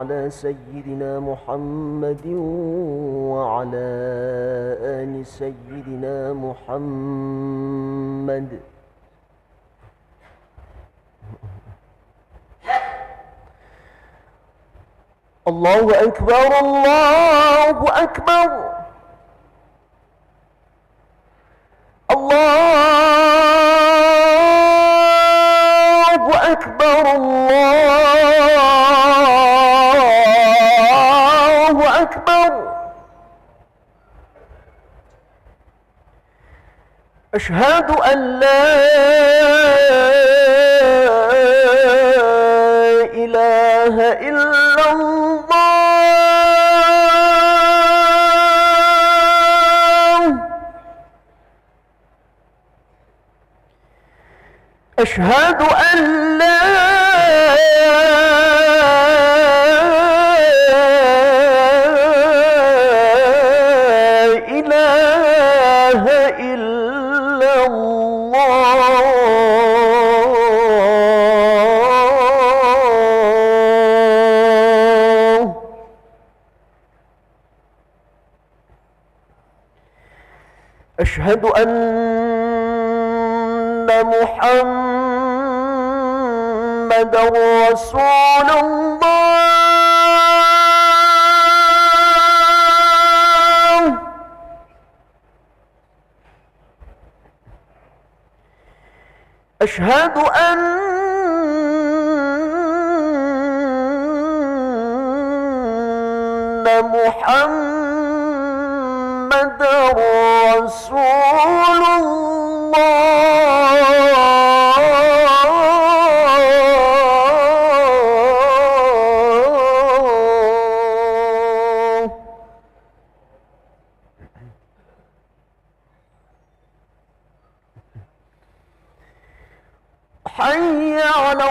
على سيدنا محمد وعلى آل سيدنا محمد. الله أكبر الله أكبر الله أكبر الله أكبر. أشهد أن لا إله إلا الله. أشهد أن لا إله إلا الله. أشهد أن محمد رسول الله. أشهد أن محمد رسول الله. حي على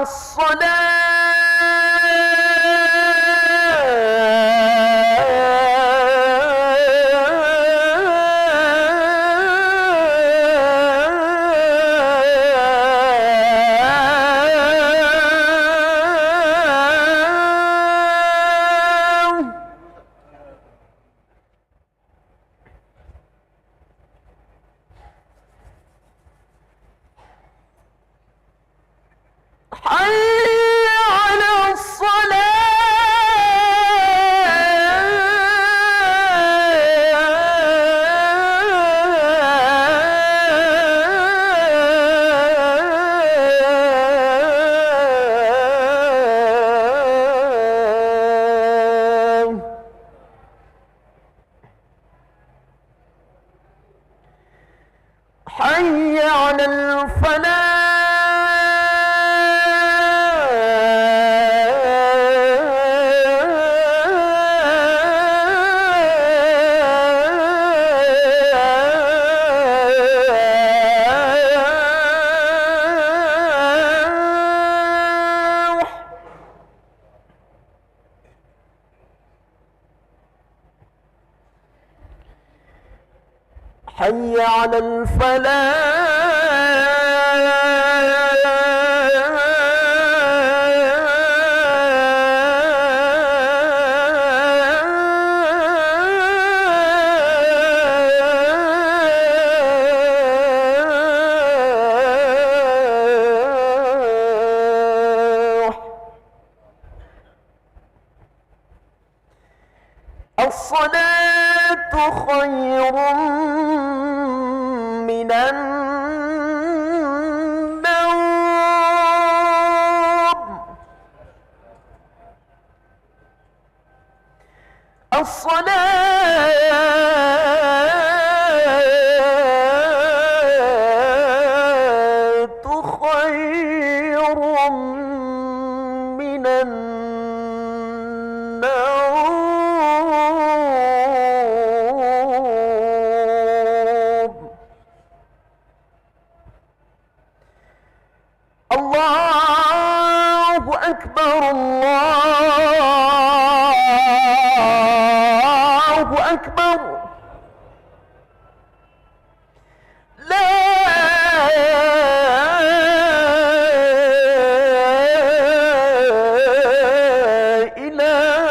حي على حي على الصلاة خير من النوم. الصلاة خير من النوم. الله أكبر الله أكبر. لا إله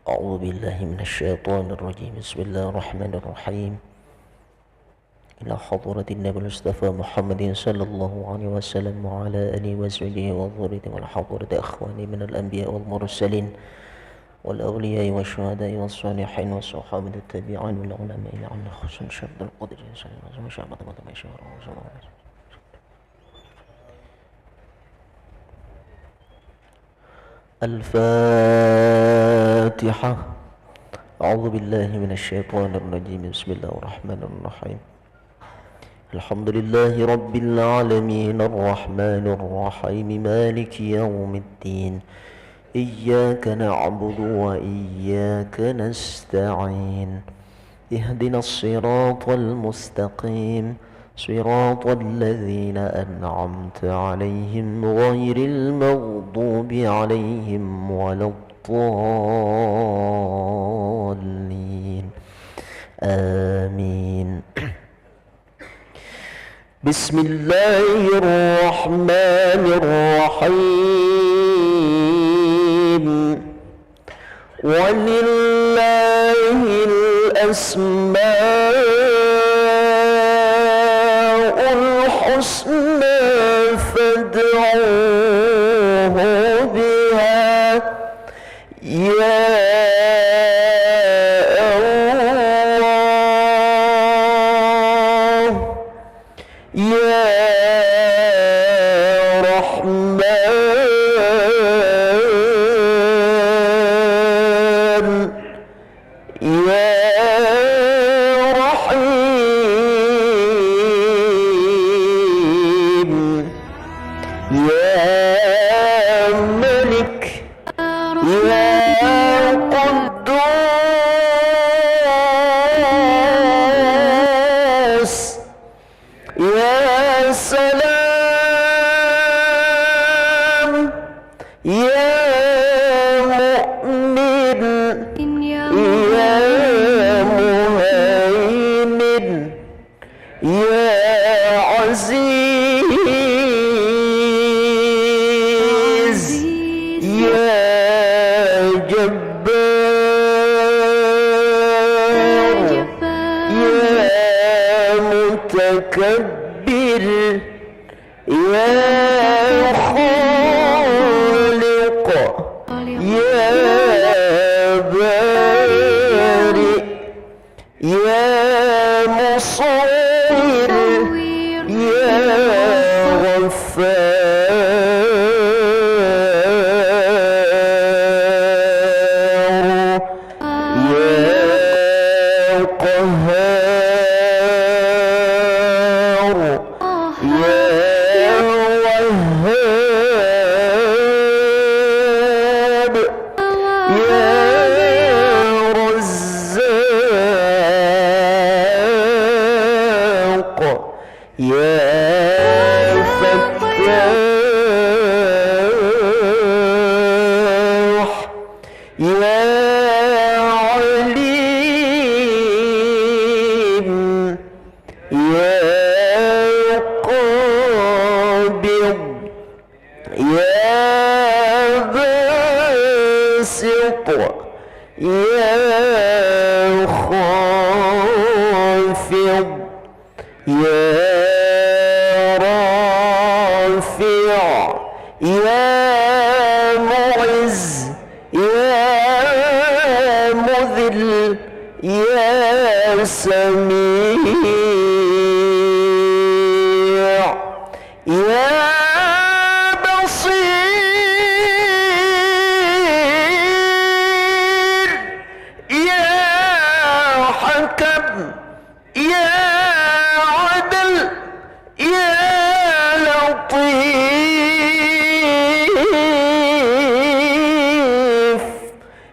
أعوذ بالله من الشيطان الرجيم. بسم الله الرحمن الرحيم. إلى حضرة النبي المصطفى محمد صلى الله عليه وسلم وعلى آله وصحبه وذريته والحضرة أخواني من الأنبياء والمرسلين والأولياء والشهداء والصالحين والصحابة التابعين والعلماء عن خصوصا شهد القدر صلى الله عليه وسلم. الفاتحة. أعوذ بالله من الشيطان الرجيم. بسم الله الرحمن الرحيم. الحمد لله رب العالمين الرحمن الرحيم مالك يوم الدين. إياك نعبد وإياك نستعين. اهدنا الصراط المستقيم صراط الذين أنعمت عليهم غير المغضوب عليهم ولا الضالين آمين. بسم الله الرحمن الرحيم. ولله الأسماء الحسنى فادعوه بها يا الله يا رحمن يا رحيم يا ملك يا قدوس يا سلام يا مؤمن يا مهيمن يا عزيز يا جبار يا متكبر يا خالق يا بارئ يا مصور يا غفار يا قهار يا وهاب يا رزاق يا فتاح يا عليم يا قابض يا باسط يا خافض يا رافع يا معز يا مذل يا سميع يا بصير يا حكم يا عدل يا لطيف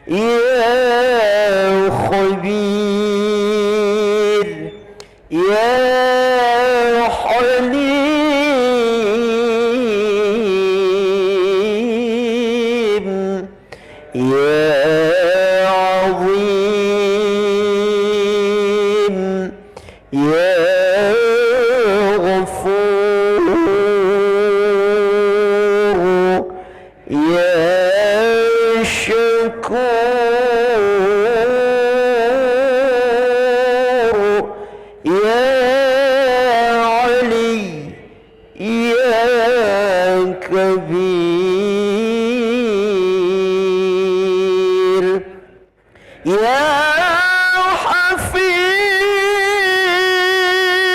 يا خبير يا حليم يا عظيم يا غفور يا شكور كبير يا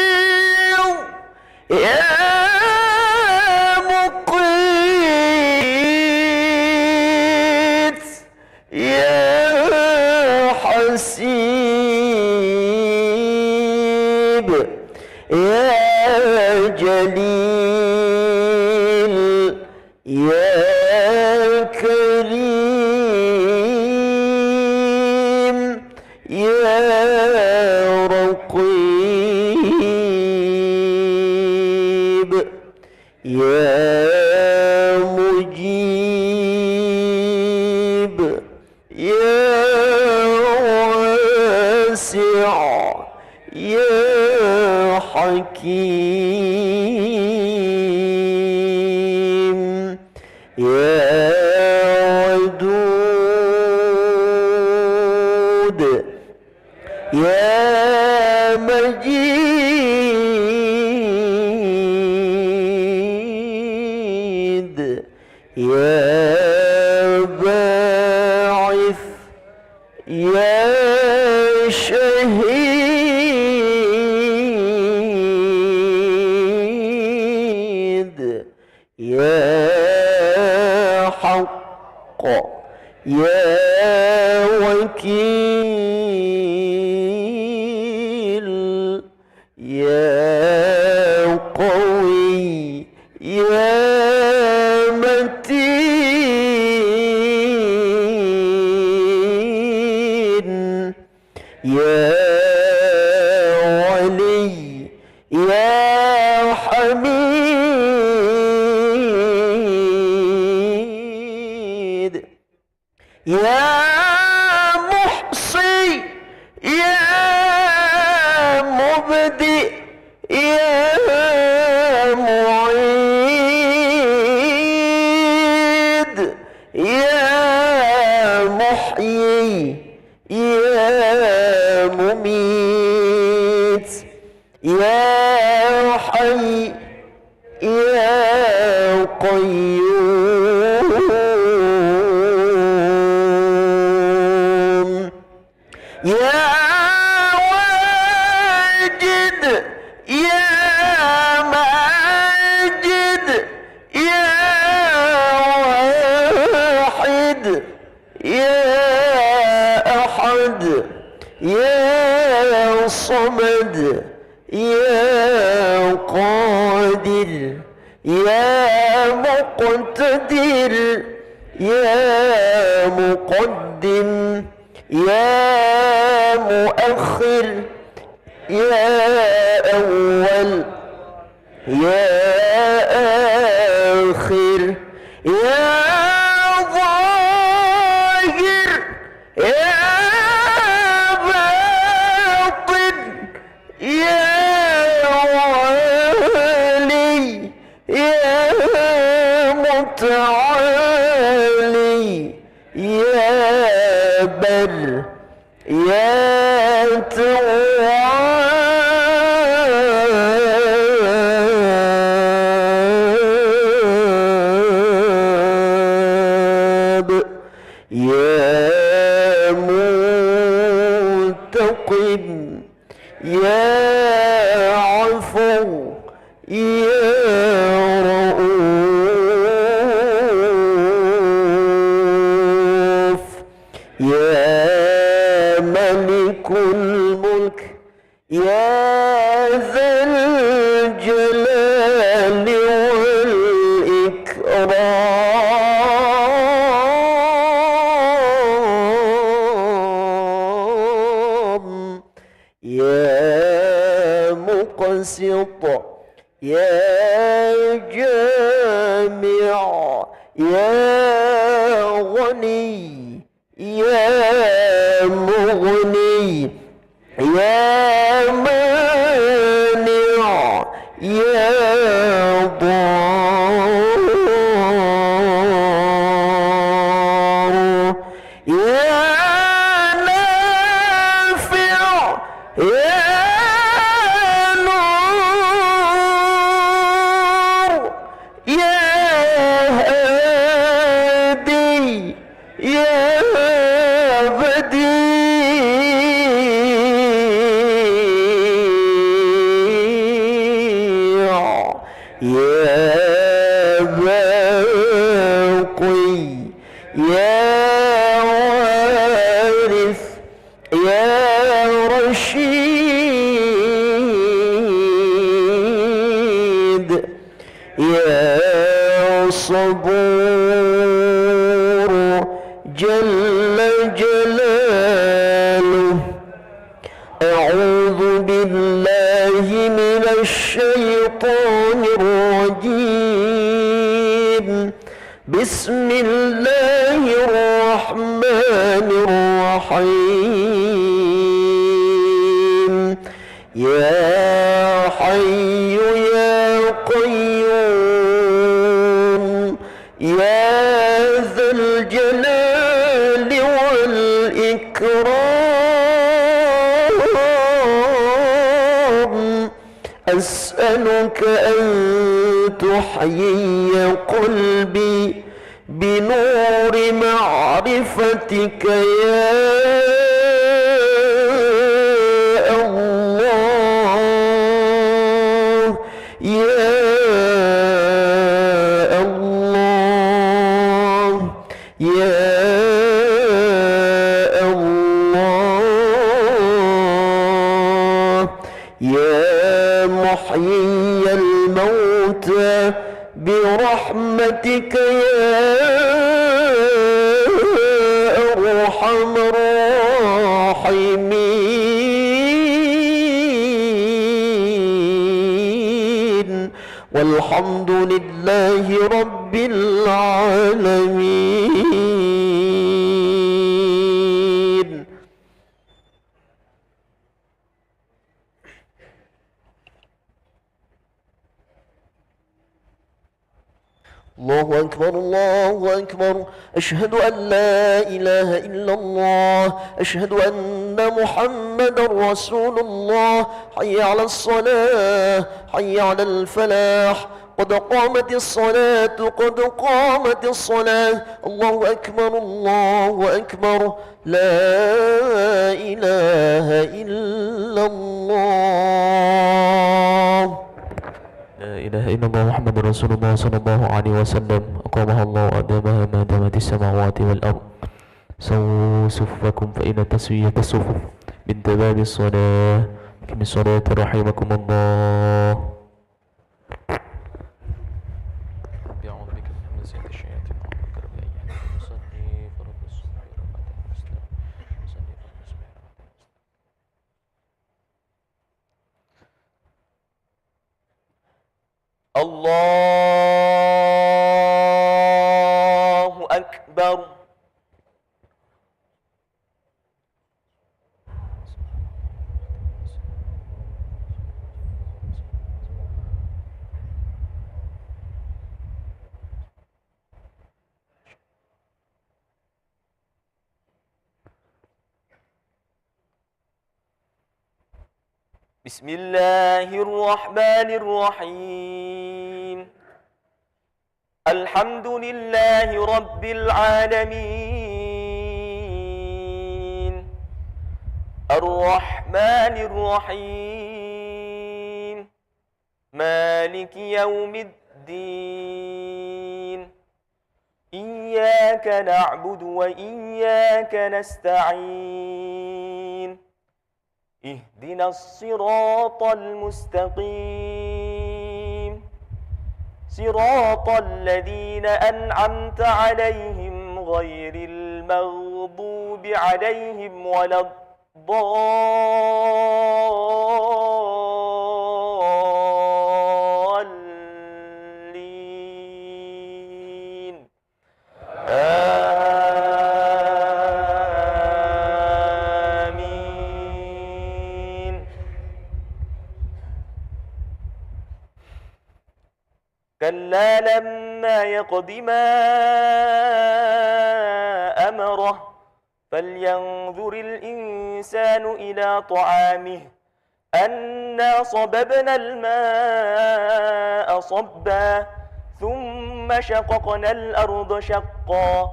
حفيظ يا مقيت يا حسيب يا جليل يا كريم يا رقيب يا مجيب يا واسع يا حكيم يا ودود يا مجيد يا باعث يا شهيد يا حق يا وكيل يا قوي يا متين يا ولي يا حميد يا محصي يا مبدئ يا معيد يا محيي يا مميت يا حي يا قيوم يا واجد يا ماجد يا واحد يا أحد يا صمد يا قادر يا مقتدر يا مقدم يا مؤخر يا أول يا آخر يا ظاهر يا باطن يا والي يا متعالي يا بر يا تواب يا منتقم يا عفو يا رؤوف يا ملك الملك يا ذا الجلال والإكرام يا مقسط يا جامع يا غني يا مغني يا مانع يا ضار يا نافع يا نور يا يا وارث يا رشيد يا صبور جل جلاله. أعوذ بالله من الشيطان الرجيم. بسم الله الرحمن الرحيم. يا حي يا قيوم يا ذا الجلال والإكرام أسألك أن تحيي قلبي بنور معرفتك يا الله يا الله يا الله يا محيي الموتى برحمتك يا أرحم الراحمين. والحمد لله رب العالمين. الله أكبر الله أكبر. أشهد أن لا إله إلا الله. أشهد أن محمدا رسول الله. حي على الصلاة حي على الفلاح قد قامت الصلاة قد قامت الصلاة. الله أكبر الله أكبر. لا إله إلا الله. لا إله إلا الله محمد رسول الله صلى الله عليه وسلم. أقامها الله وأدامها ما دامت السماوات والأرض. سووا صفكم فإن تسوية الصفوف من تمام الصلاة. أقم الصلاة رحمكم الله. أعوذ بك من همزات الشياطين وأعوذ بك أن يحضرون. صلي فرض الصبح ركعتين مسلم. صلي فرض الصبح ركعتين مسلم. الله أكبر. بسم الله الرحمن الرحيم. الحمد لله رب العالمين. الرحمن الرحيم. مالك يوم الدين. إياك نعبد وإياك نستعين. اهدنا الصراط المستقيم. صراط الذين أنعمت عليهم غير المغضوب عليهم ولا الضالين. كلا لما يقض ما أمره فلينظر الإنسان إلى طعامه أنا صببنا الماء صبا ثم شققنا الأرض شقا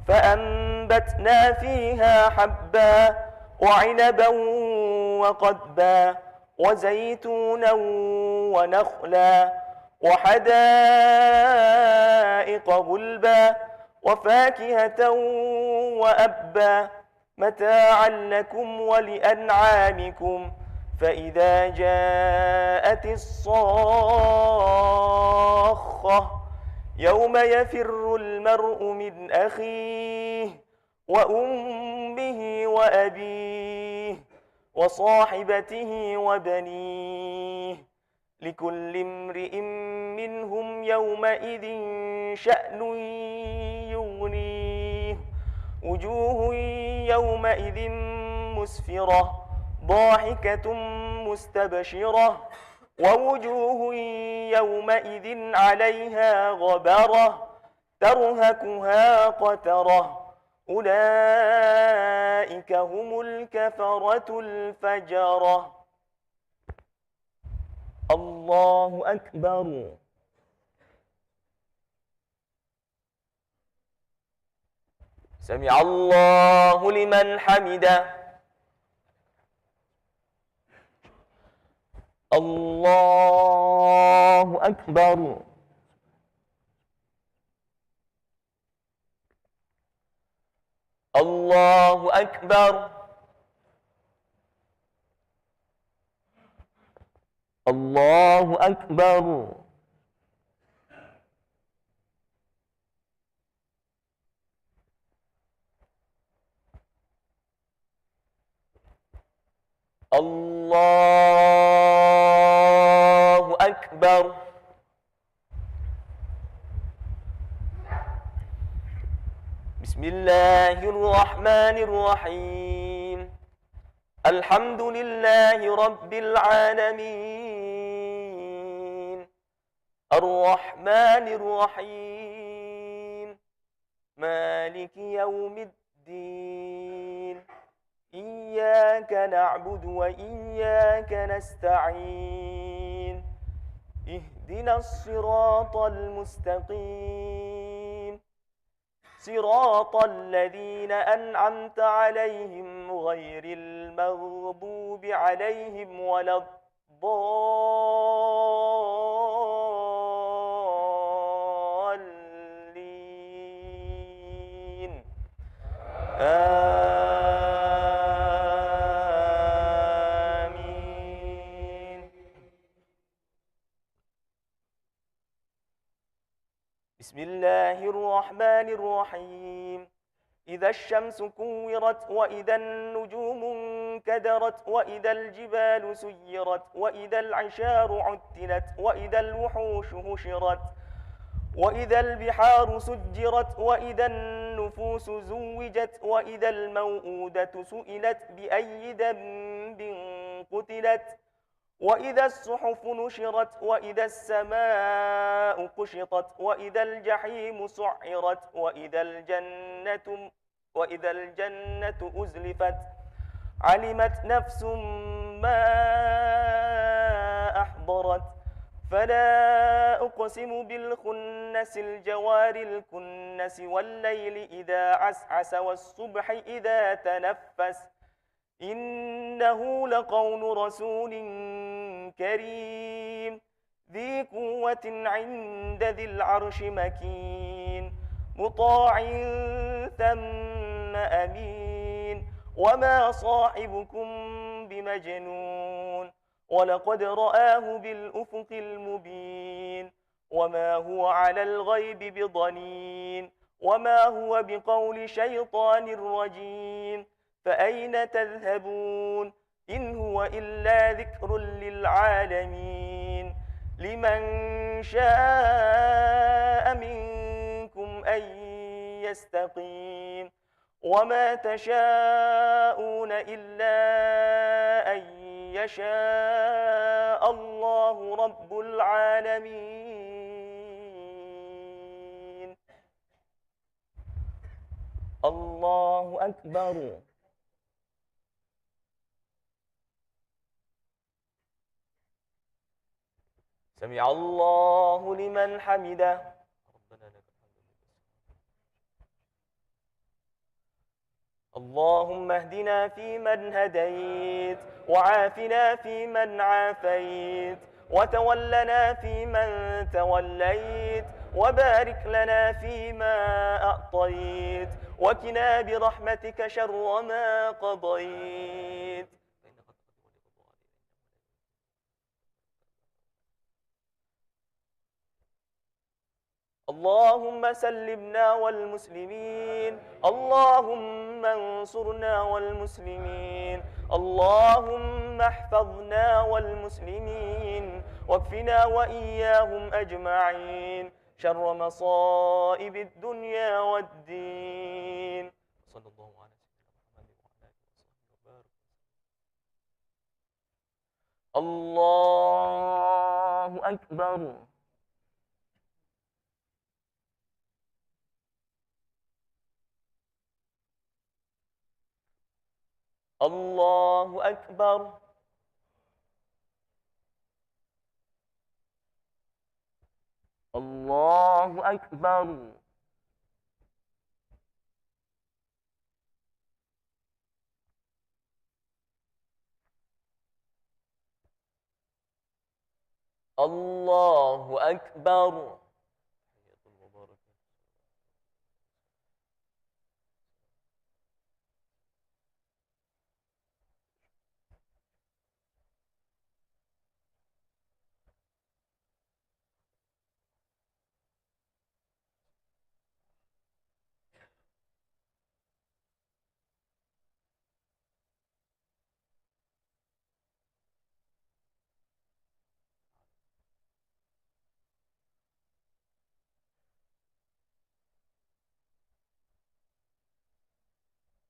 فأنبتنا فيها حبا وعنبا وقضبا وزيتونا ونخلا وحدائق غلبا وفاكهة وأبا متاعا لكم ولأنعامكم. فإذا جاءت الصاخة يوم يفر المرء من أخيه وأمه وأبيه وصاحبته وبنيه لكل امرئ منهم يومئذ شأن يغنيه. وجوه يومئذ مسفرة ضاحكة مستبشرة ووجوه يومئذ عليها غبرة ترهقها قترة أولئك هم الكفرة الفجرة. الله أكبر. سمع الله لمن حمده. الله أكبر. الله أكبر. الله أكبر. الله أكبر. بسم الله الرحمن الرحيم. الحمد لله رب العالمين الرحمن الرحيم مالك يوم الدين إياك نعبد وإياك نستعين اهدنا الصراط المستقيم صراط الذين أنعمت عليهم غير المغضوب عليهم ولا الضالين آمين. بسم الله الرحمن الرحيم. إذا الشمس كورت وإذا النجوم انكدرت وإذا الجبال سيرت وإذا العشار عطلت وإذا الوحوش هشرت وإذا البحار سجرت وإذا النفوس زوجت وإذا الموءودة سئلت بأي ذنب قتلت وإذا الصحف نشرت وإذا السماء كشطت وإذا الجحيم سعرت وإذا الجنة أزلفت علمت نفس ما أحضرت. فلا أقسم بالخنس الجوار الكنس والليل إذا عسعس والصبح إذا تنفس إنه لقول رسول كريم ذي قوة عند ذي العرش مكين مطاع ثم أمين وما صاحبكم بمجنون ولقد رآه بالأفق المبين وما هو على الغيب بضنين وما هو بقول شيطان رجيم فأين تذهبون إن هو إلا ذكر للعالمين لمن شاء منكم أن يستقيم وما تشاءون إلا أن يشاء الله رب العالمين. الله أكبر. سمع الله لمن حمده. اللهم اهدنا فيمن هديت وعافنا فيمن عافيت وتولنا فيمن توليت وبارك لنا فيما أعطيت وقنا برحمتك شر ما قضيت. اللهم سلمنا والمسلمين، اللهم انصرنا والمسلمين، اللهم احفظنا والمسلمين، واكفنا وإياهم أجمعين شر مصائب الدنيا والدين. صلى الله على سيدنا محمد وعلى آله وصحبه وبارك. الله أكبر. الله أكبر. الله أكبر. الله أكبر.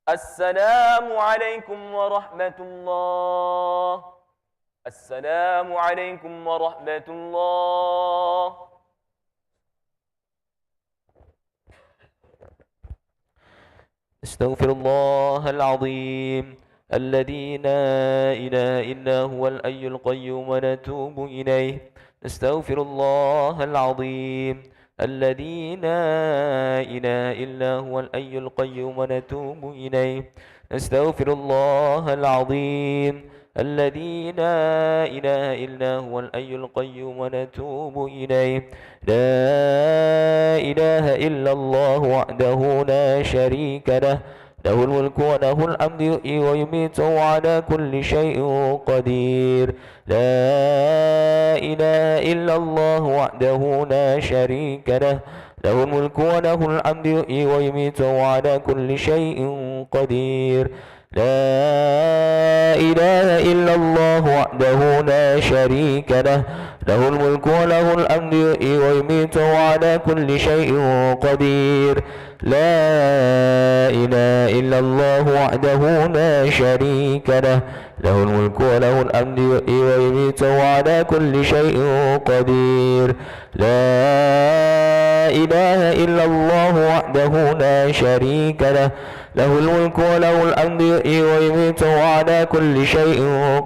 السلام عليكم ورحمة الله. السلام عليكم ورحمة الله. استغفر الله العظيم الذي لا إله إلا هو الحي القيوم ونتوب إليه. استغفر الله العظيم الذي لا إله إلا هو الحي القيوم ونتوب إليه. استغفر الله العظيم الذي لا إله إلا هو الحي القيوم ونتوب إليه. لا إله إلا الله وحده لا شريك له، له الملك وله الحمد يحيي ويميت وعلى كل شيء قدير. لا إله إلا الله وحده لا شريك له، له الملك وله الحمد يحيي ويميت وعلى كل شيء قدير. لا إله إلا الله وحده لا شريك له، له الملك وله الحمد يحيي ويميت وعلى كل شيء قدير. لا إله إلا الله وحده لا شريك له، له الملك وله الحمد يحيي ويميت وعلى كل شيء قدير. لا إله إلا الله وحده لا شريك له، له الملك وله الحمد يحيي ويميت وعلى كل شيء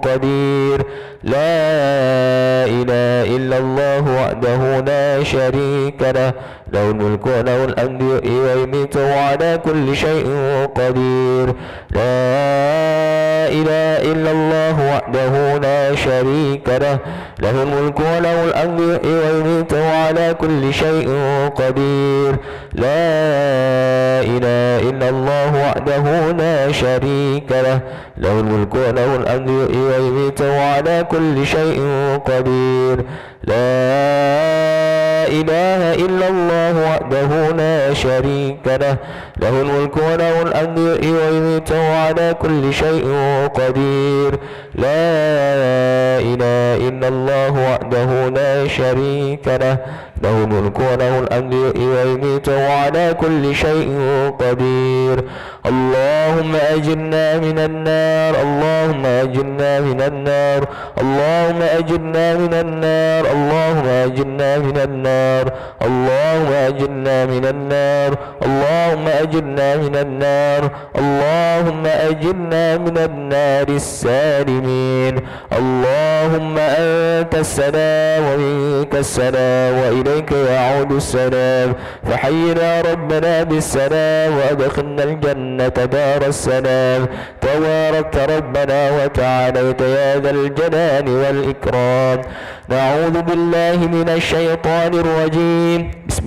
قدير. لا إله إلا الله وحده لا شريك له، له الملك وله الحمد يحيي ويميت وعلى كل شيء قدير. لا إله إلا الله وحده لا شريك له، له الملك وله الحمد يحيي ويميت وعلى كل شيء قدير. لا إله إلا الله وحده لا شريك له، له الملك وله الحمد يحيي ويميت وعلى كل شيء قدير. لا إله إلا الله وحده لا شريك له، له الملك وله الحمد يحيي ويميت وعلى كل شيء قدير. لا إله إلا الله وحده لا شريك له، له الملك وله الحمد يحيي ويميت وعلى كل شيء قدير. اللهم أجرنا من النار، اللهم أجرنا من النار، اللهم أجرنا من النار، اللهم أجرنا من النار، اللهم أجرنا من النار، اللهم أجرنا من النار، اللهم أجرنا من النار السالمين. اللهم أنت السلام ومنك السلام وإليك يعود السلام، فحينا ربنا بالسلام وأدخلنا الجنة دار السلام. تباركت ربنا وتعاليت يا ذا الجلال والإكرام. نعوذ بالله من الشيطان الرجيم. بسم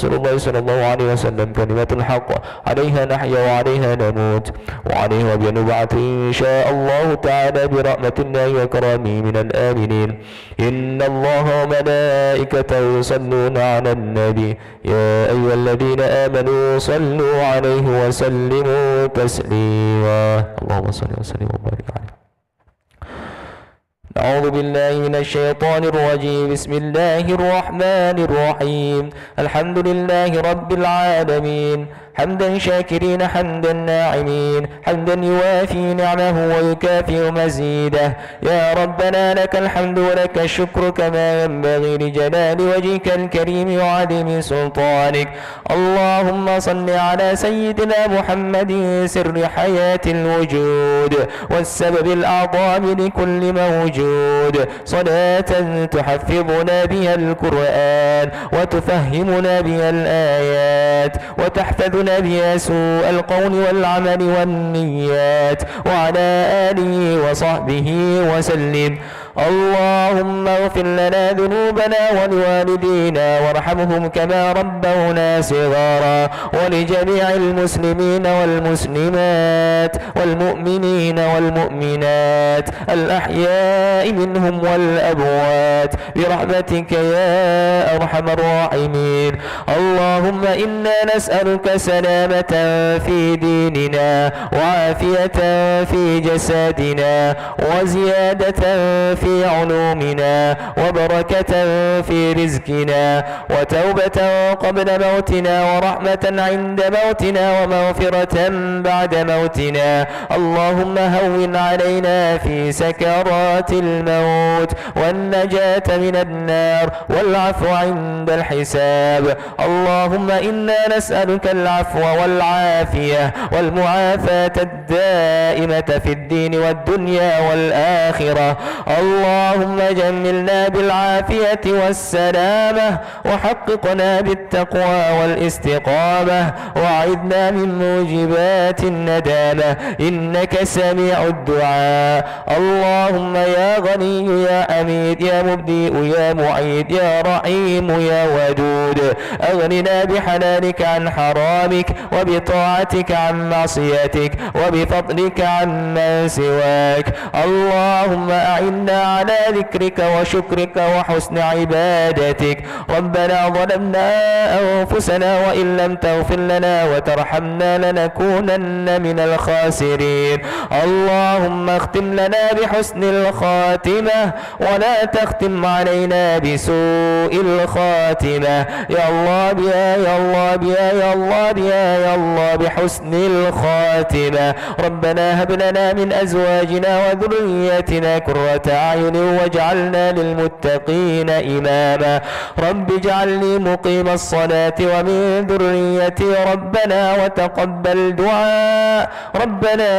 رسول الله صلى الله عليه وسلم كلمة الحق عليها نحيا وعليها نموت وعليها بنبعث إن شاء الله تعالى برحمة الله وكرامه من الآمنين. إن الله وملائكته يصلون على النبي يا أيها الذين آمنوا صلوا عليه وسلموا تسليما. اللهم صل وسلم وبارك عليه. أعوذ بالله من الشيطان الرجيم. بسم الله الرحمن الرحيم. الحمد لله رب العالمين حمدا شاكرين حمدا ناعمين حمدا يوافي نعمه ويكافئ مزيده. يا ربنا لك الحمد ولك الشكر كما ينبغي لجلال وجهك الكريم وعظيم سلطانك. اللهم صل على سيدنا محمد سر حياة الوجود والسبب الأعظم لكل موجود، صلاة تحفظنا بها القرآن وتفهمنا بها الآيات وتحفظنا بها سوء القول والعمل والنيات، وعلى آله وصحبه وسلم. اللهم اغفر لنا ذنوبنا ولوالدينا وارحمهم كما ربونا صغارا، ولجميع المسلمين والمسلمات والمؤمنين والمؤمنات الأحياء منهم والأموات برحمتك يا أرحم الراحمين. اللهم إنا نسألك سلامة في ديننا وعافية في جسدنا وزيادة في علومنا وبركة في رزقنا وتوبة قبل موتنا ورحمة عند موتنا ومغفرة بعد موتنا. اللهم هون علينا في سكرات الموت والنجاة من النار والعفو عند الحساب. اللهم إنا نسألك العفو والعافية والمعافاة الدائمة في الدين والدنيا والآخرة. اللهم جملنا بالعافية والسلامة وحققنا بالتقوى والاستقامة وأعذنا من موجبات الندامة إنك سميع الدعاء. اللهم يا غني يا أميد يا مبدئ يا معيد يا رحيم يا ودود أغننا بحلالك عن حرامك وبطاعتك عن معصيتك وبفضلك عن من سواك. اللهم أعنا على ذكرك وشكرك وحسن عبادتك. ربنا ظلمنا أنفسنا وإن لم تغفر لنا وترحمنا لنكونن من الخاسرين. اللهم اختم لنا بحسن الخاتمة ولا تختم علينا بسوء الخاتمة. يا الله بيا يا الله بيا يا الله بيا يا الله بحسن الخاتمة. ربنا هب لنا من أزواجنا وذرياتنا قرة أعين واجعلنا للمتقين إماما. رب اجعلني مقيم الصلاة ومن ذريتي ربنا وتقبل دعاء. ربنا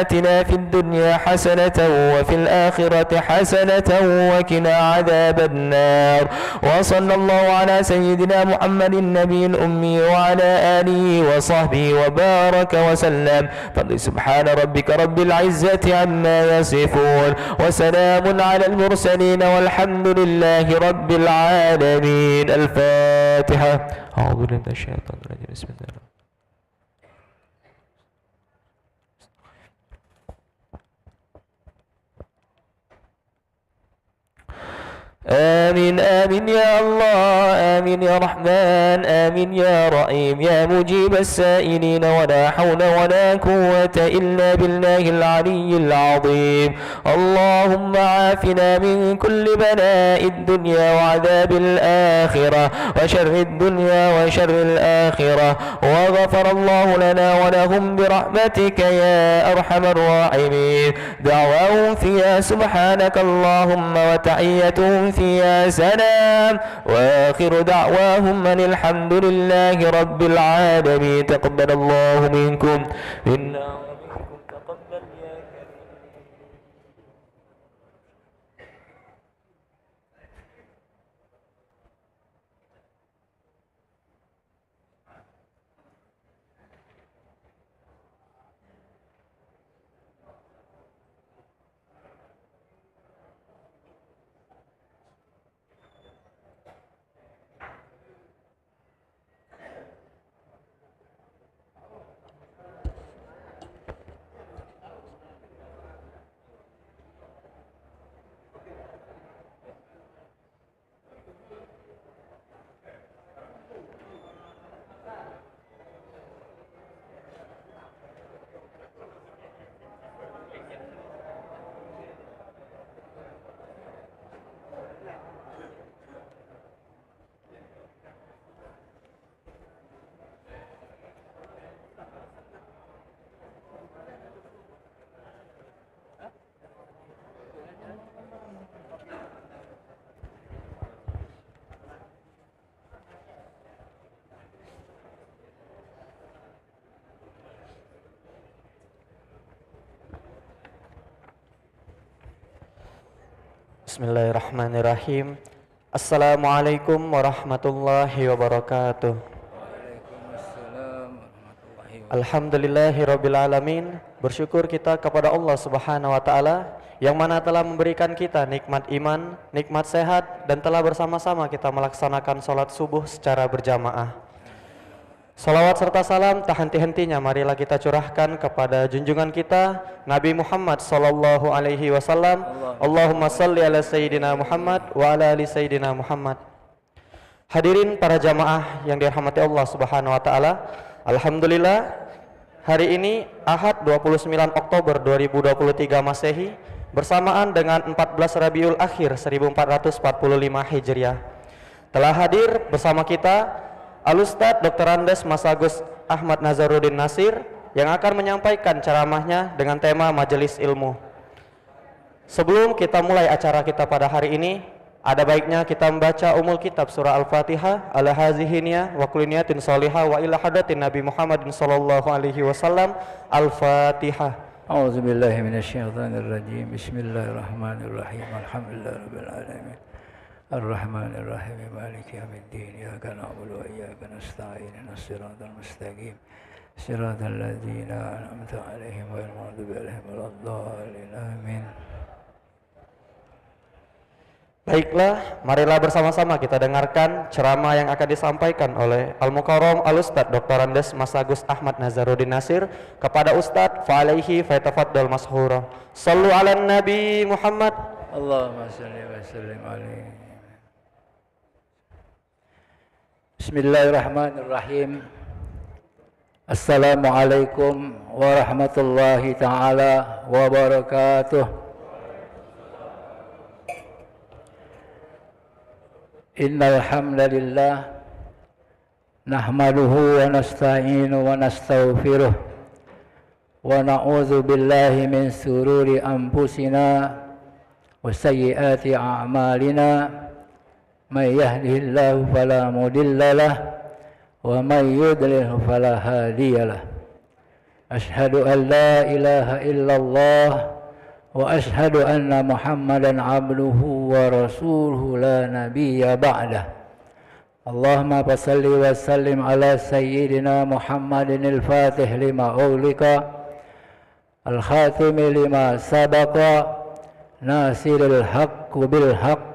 آتنا في الدنيا حسنة وفي الآخرة حسنة وقنا عذاب النار. وصلى الله على سيدنا محمد النبي الأمي وعلى آله وصحبه وبارك وسلم. سبحان ربك رب العزة عما يصفون وسلام على المرسلين والحمد لله رب العالمين. الفاتحة. أعوذ بالله من الشيطان الرجيم. بسم الله. آمين آمين يا الله آمين يا رحمن آمين يا رحيم يا مجيب السائلين. ولا حول ولا قوة إلا بالله العلي العظيم. اللهم عافنا من كل بلاء الدنيا وعذاب الآخرة وشر الدنيا وشر الآخرة. وغفر الله لنا ولهم برحمتك يا أرحم الراحمين. دعواهم فيها سبحانك اللهم وتحيتهم فيها سلام وآخر دعواهم أن الحمد لله رب العالمين. تقبل الله منكم منا ومنكم تقبل يا كريم. Bismillahirrahmanirrahim. Assalamualaikum warahmatullahi wabarakatuh. Alhamdulillahirrabbilalamin. Bersyukur kita kepada Allah Subhanahu wa ta'ala yang mana telah memberikan kita nikmat iman, nikmat sehat, dan telah bersama-sama kita melaksanakan sholat subuh secara berjamaah. Salawat serta salam tak henti-hentinya marilah kita curahkan kepada junjungan kita Nabi Muhammad sallallahu alaihi wasallam. Allahumma salli ala sayyidina Muhammad wa ala ali sayyidina Muhammad. Hadirin para jamaah yang dirahmati Allah Subhanahu wa taala, alhamdulillah hari ini Ahad 29 Oktober 2023 Masehi bersamaan dengan 14 Rabiul Akhir 1445 Hijriah telah hadir bersama kita Al-Ustadz Dr. Andes Mas Agus Ahmad Nazaruddin Nasir yang akan menyampaikan ceramahnya dengan tema Majelis Ilmu. Sebelum kita mulai acara kita pada hari ini, ada baiknya kita membaca umul kitab surah Al-Fatihah ala hazihiniyah wa kuliniyatin salihah wa ila hadatin Nabi Muhammadin sallallahu alaihi wasallam. Al-Fatihah. A'udzubillahi minasyaitonirrajim. Bismillahirrahmanirrahim. Alhamdulillahirabbil alamin. Ar-Rahmanir-Rahim. Maliki yaumiddin. Iyyaka na'budu wa iyyaka nasta'in. Ihdinas siratal mustaqim. Siratal ladzina an'amta 'alaihim ghairil maghdubi 'alaihim waladdallin. Amin. Baiklah, marilah bersama-sama kita dengarkan ceramah yang akan disampaikan oleh Al-Mukarram Al-Ustadz Dr. Andes Mas Agus Ahmad Nazaruddin Nasir kepada Ustadz fa'alaihi faitafaddal mashura. Sallu ala Nabi Muhammad. Allahumma salli wa sallim alaihi. Bismillahirrahmanirrahim. Assalamualaikum warahmatullahi ta'ala wabarakatuh. Innal hamdalillah nahmaduhu wa nasta'inu wa nastaghfiruh wa na'udzu billahi min sururi anfusina wa sayyiati a'malina. May yahdihillahu fala mudilla lah wa may yudlil fala hadiyalah. Asyhadu an la ilaha illallah wa asyhadu anna Muhammadan abduhu wa rasuluhu la nabiyya ba'dah. Allahumma salli wa sallim ala sayyidina Muhammadin al-Fatih lima ughliqa al-khatimi lima sabaqa nasiril haqq bil haqq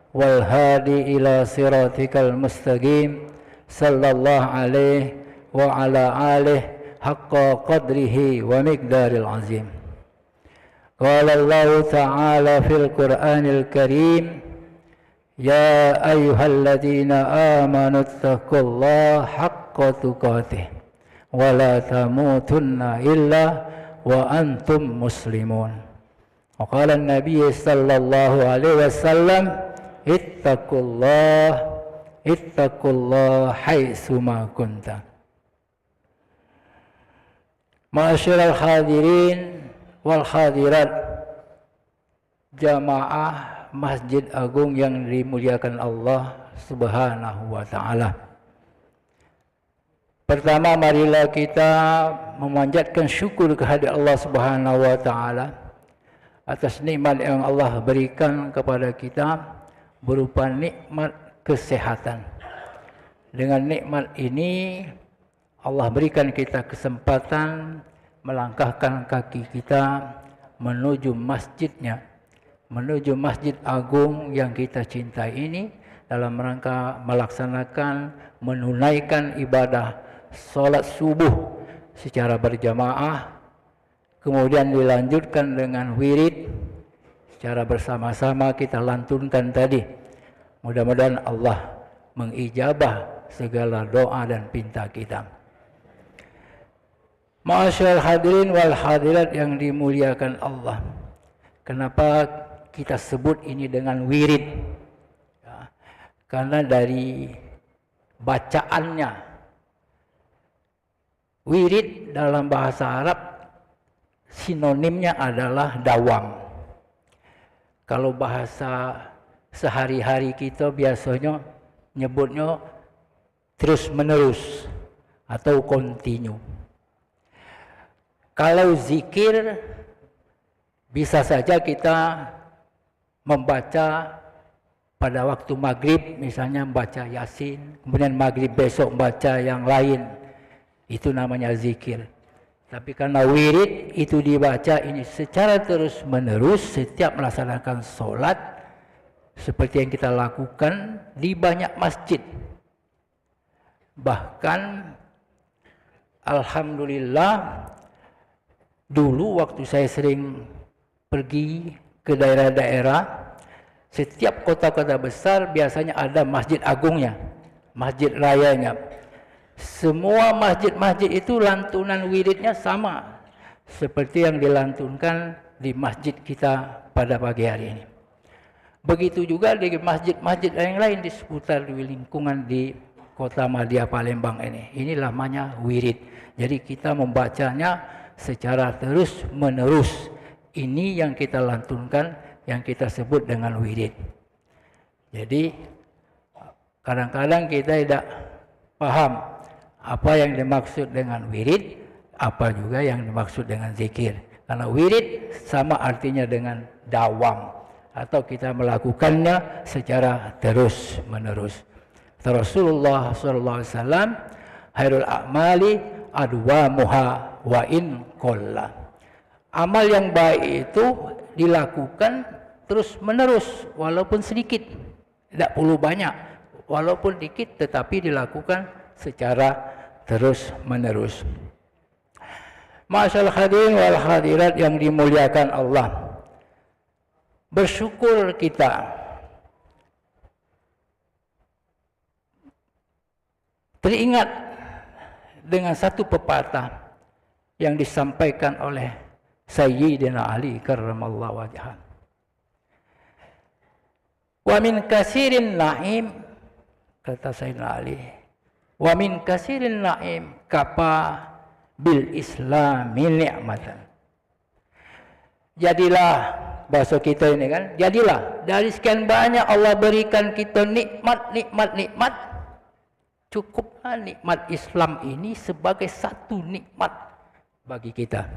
wal hadi ila siratikal mustaqim sallallahu alaihi wa ala alihi haqqa qadrihi wa miqdaril azim. Qala Allah ta'ala fil Qur'anil Karim, ya ayyuhalladzina amanu taqullaha haqqa tuqatih wa la tamutunna illa wa antum muslimun. Wa qala an-nabiy sallallahu alaihi wasallam, ittaqullah haitsuma kunta. Ma'asyiral hadirin wal hadirat, jamaah Masjid Agung yang dimuliakan Allah Subhanahu wa ta'ala. Pertama, marilah kita memanjatkan syukur kehadirat Allah Subhanahu wa ta'ala atas nikmat yang Allah berikan kepada kita berupa nikmat kesehatan. Dengan nikmat ini Allah berikan kita kesempatan melangkahkan kaki kita menuju masjidnya, menuju Masjid Agung yang kita cintai ini dalam rangka melaksanakan, menunaikan ibadah sholat subuh secara berjamaah, kemudian dilanjutkan dengan wirid secara bersama-sama kita lantunkan tadi. Mudah-mudahan Allah mengijabah segala doa dan pinta kita. Ma'asyarul hadirin wal hadirat yang dimuliakan Allah. Kenapa kita sebut ini dengan wirid? Ya, karena dari bacaannya. Wirid dalam bahasa Arab sinonimnya adalah dawam. Kalau bahasa sehari-hari kita biasanya nyebutnya terus menerus atau continue. Kalau zikir bisa saja kita membaca pada waktu maghrib, misalnya membaca Yasin, kemudian maghrib besok membaca yang lain, itu namanya zikir. Tapi karena wirid itu dibaca ini secara terus menerus setiap melaksanakan sholat, seperti yang kita lakukan di banyak masjid. Bahkan alhamdulillah dulu waktu saya sering pergi ke daerah-daerah, setiap kota-kota besar biasanya ada masjid agungnya, masjid rayanya. Semua masjid-masjid itu lantunan wiridnya sama seperti yang dilantunkan di masjid kita pada pagi hari ini. Begitu juga di masjid-masjid yang lain di seputar di lingkungan di kota Madya Palembang ini. Ini namanya wirid. Jadi kita membacanya secara terus menerus. Ini yang kita lantunkan, yang kita sebut dengan wirid. Jadi kadang-kadang kita tidak paham apa yang dimaksud dengan wirid, apa juga yang dimaksud dengan zikir. Karena wirid sama artinya dengan dawam, atau kita melakukannya secara terus menerus. Rasulullah SAW, khairul a'mali adwamuha wa in qalla. Amal yang baik itu dilakukan terus menerus walaupun sedikit, tidak perlu banyak, walaupun dikit tetapi dilakukan secara terus menerus. Ma'asyal hadirin wal hadirat yang dimuliakan Allah, bersyukur kita teringat dengan satu pepatah yang disampaikan oleh Sayyidina Ali karramallahu wajhah. Wa min kasirin na'im, kata Sayyidina Ali, wa min kasirin na'im kapa bil islami ni'matan. Jadilah, bahasa kita ini kan, jadilah dari sekian banyak Allah berikan kita nikmat, cukuplah nikmat Islam ini sebagai satu nikmat bagi kita.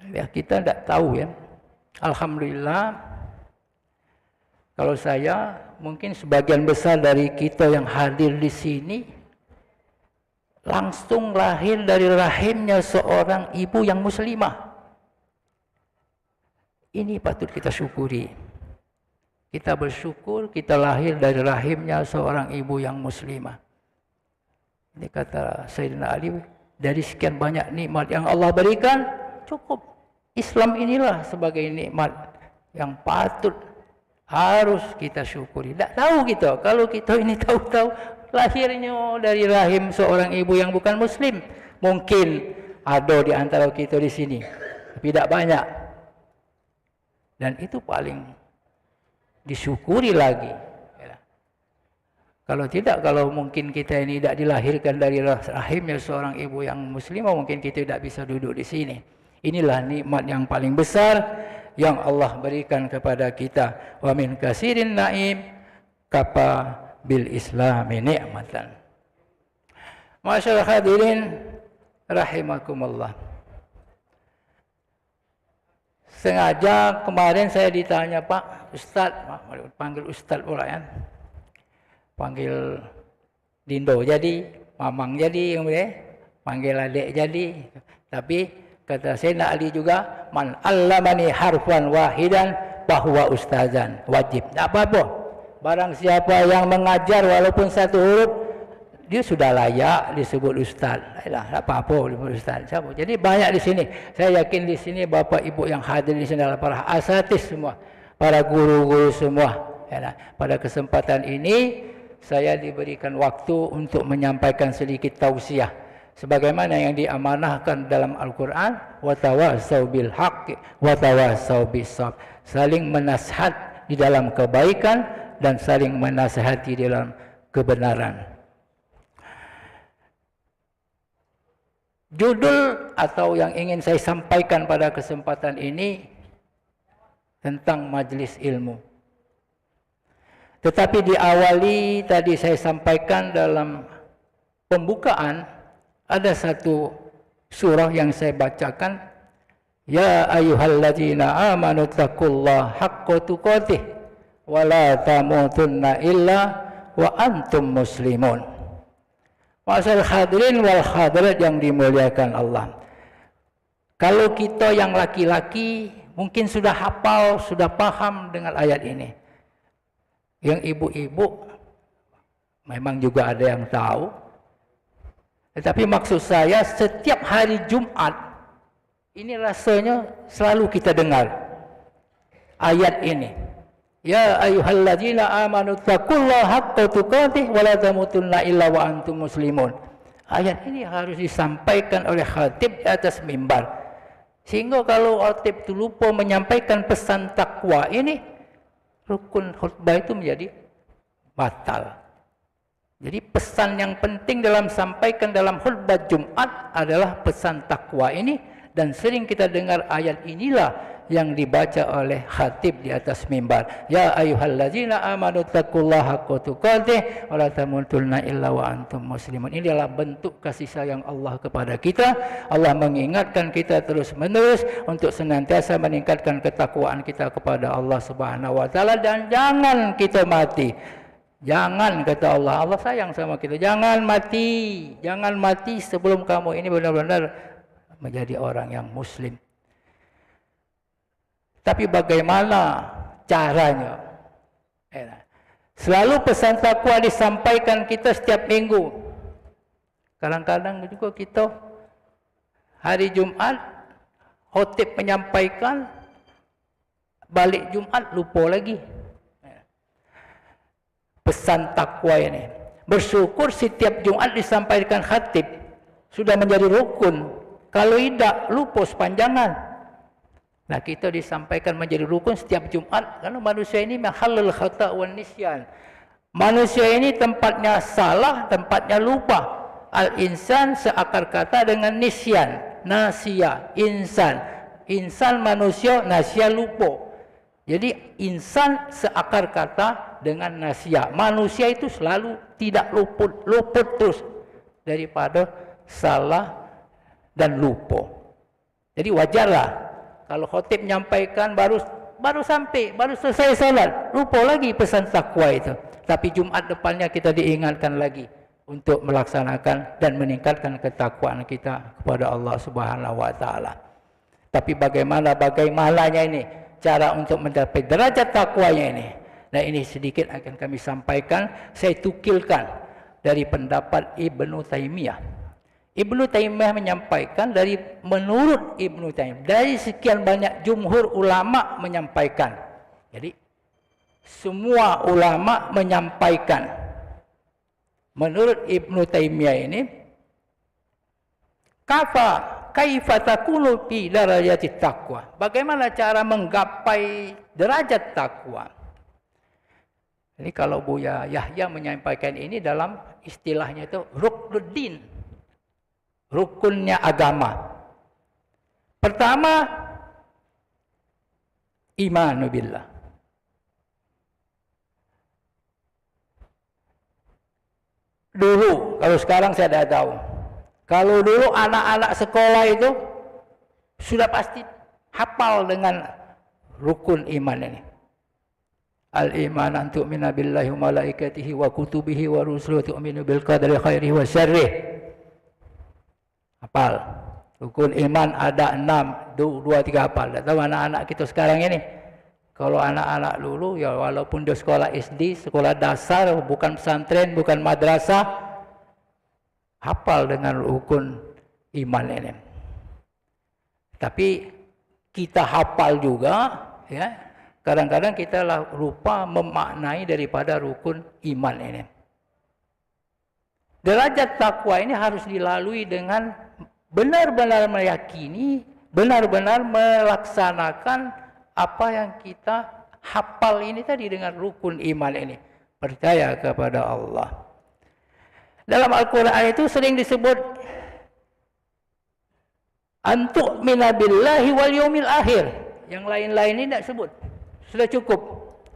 Ya, kita tidak tahu ya. Alhamdulillah, kalau saya mungkin sebagian besar dari kita yang hadir di sini langsung lahir dari rahimnya seorang ibu yang muslimah. Ini patut kita syukuri. Kita bersyukur kita lahir dari rahimnya seorang ibu yang muslimah. Ini kata Sayyidina Ali, dari sekian banyak nikmat yang Allah berikan, cukup Islam inilah sebagai nikmat yang patut harus kita syukuri. Tak tahu kita, kalau kita ini tahu-tahu lahirnya dari rahim seorang ibu yang bukan muslim, mungkin ada di antara kita di sini, tapi tidak banyak. Dan itu paling disyukuri lagi. Kalau tidak, kalau mungkin kita ini tidak dilahirkan dari rahimnya seorang ibu yang muslimah, mungkin kita tidak bisa duduk di sini. Inilah nikmat yang paling besar yang Allah berikan kepada kita. Wa min kasirin na'im kapa bil islami ni'matan. Masyaallah hadirin rahimakumullah. Sengaja kemarin saya ditanya, Pak Ustaz, panggil Ustaz pula ya, panggil Dindo jadi, Mamang jadi, panggil adik jadi. Tapi kata Sayyidina Ali juga, man allamani harfan wahidan bahwa ustazan, wajib. Tak apa-apa, barang siapa yang mengajar walaupun satu huruf, dia sudah layak disebut ustaz. Tak apa-apa disebut ustaz. Jadi banyak di sini. Saya yakin di sini bapak ibu yang hadir di sini adalah para asatis semua, para guru-guru semua. Pada kesempatan ini saya diberikan waktu untuk menyampaikan sedikit tausiah sebagaimana yang diamanahkan dalam Al-Quran, wa tawasau bil haqqi wa tawasau bis sabr, saling menasihat di dalam kebaikan dan saling menasihati di dalam kebenaran. Judul atau yang ingin saya sampaikan pada kesempatan ini tentang majlis ilmu. Tetapi diawali tadi saya sampaikan dalam pembukaan, ada satu surah yang saya bacakan Ya ayyuhalladzina amanu taqullaha haqqa tuqatih wa la tamutunna illa wa antum muslimun. Ma'asyiral hadirin wal hadirat yang dimuliakan Allah. Kalau kita yang laki-laki mungkin sudah hafal, sudah paham dengan ayat ini. Yang ibu-ibu memang juga ada yang tahu. Tetapi maksud saya setiap hari Jumat ini rasanya selalu kita dengar ayat ini. Ya ayyuhalladzina amanu taqullaha haqqa tuqatih wa la tamutunna illa wa antum muslimun. Ayat ini harus disampaikan oleh khatib di atas mimbar. Sehingga kalau khatib itu lupa menyampaikan pesan takwa ini, rukun khutbah itu menjadi batal. Jadi pesan yang penting dalam sampaikan dalam khutbah Jumat adalah pesan takwa ini, dan sering kita dengar ayat inilah yang dibaca oleh khatib di atas mimbar. Ya ayyuhalladzina amanu taqullaha haqqa tuqatih wa la tamutunna illa wa antum muslimun. Ini adalah bentuk kasih sayang Allah kepada kita. Allah mengingatkan kita terus-menerus untuk senantiasa meningkatkan ketakwaan kita kepada Allah Subhanahu wa taala, dan jangan kita mati. Jangan, kata Allah, Allah sayang sama kita. Jangan mati sebelum kamu ini benar-benar menjadi orang yang muslim. Tapi bagaimana caranya? Selalu pesan takwa disampaikan kita setiap minggu. Kadang-kadang juga kita hari Jumat khotib menyampaikan, balik Jumat lupa lagi pesan takwa ini. Bersyukur setiap Jumat disampaikan khatib, sudah menjadi rukun. Kalau tidak, lupa sepanjangan. Nah, kita disampaikan menjadi rukun setiap Jumat, karena manusia ini mahallul khata' wan nisyan. Manusia ini tempatnya salah, tempatnya lupa. Al-insan seakar kata dengan nisyan, nasya, insan. Insan manusia, nasya lupa. Jadi insan seakar kata dengan nasya. Manusia itu selalu tidak luput terus daripada salah dan lupa. Jadi wajarlah kalau khotib menyampaikan baru selesai salat, lupa lagi pesan takwa itu. Tapi Jumat depannya kita diingatkan lagi untuk melaksanakan dan meningkatkan ketakwaan kita kepada Allah Subhanahu wa taala. Tapi bagaimananya ini cara untuk mencapai derajat takwanya ini. Nah, ini sedikit akan kami sampaikan. Saya tukilkan dari pendapat Ibnu Taimiyah. Ibnu Taimiyah menyampaikan menurut Ibnu Taimiyah, dari sekian banyak jumhur ulama menyampaikan. Jadi semua ulama menyampaikan. Menurut Ibnu Taimiyah ini, kaifa takunu fi darajati taqwa. Bagaimana cara menggapai derajat takwa? Ini kalau Buya Yahya menyampaikan ini dalam istilahnya itu ruknuddin. Rukunnya agama. Pertama, imanu billah. Dulu, kalau sekarang saya tidak tahu. Kalau dulu anak-anak sekolah itu sudah pasti hafal dengan rukun iman ini. Al-iman an tu'mina billahi wa malaikatihi wa kutubihi wa rusulihi wa tu'minu bil qadari khairihi wa syarrihi. Hafal. Rukun iman ada 6, 2, 3 hafal. Tak tahu anak-anak kita sekarang ini. Kalau anak-anak dulu, ya walaupun dia sekolah SD, sekolah dasar, bukan pesantren, bukan madrasah, hafal dengan rukun iman ini. Tapi kita hafal juga, ya. Kadang-kadang kita lupa memaknai daripada rukun iman ini. Derajat takwa ini harus dilalui dengan benar-benar meyakini, benar-benar melaksanakan apa yang kita hafal ini tadi dengan rukun iman ini. Percaya kepada Allah. Dalam Al-Quran itu sering disebut antu'mina billahi wal yaumil akhir. Yang lain-lain ini tidak sebut. Sudah cukup.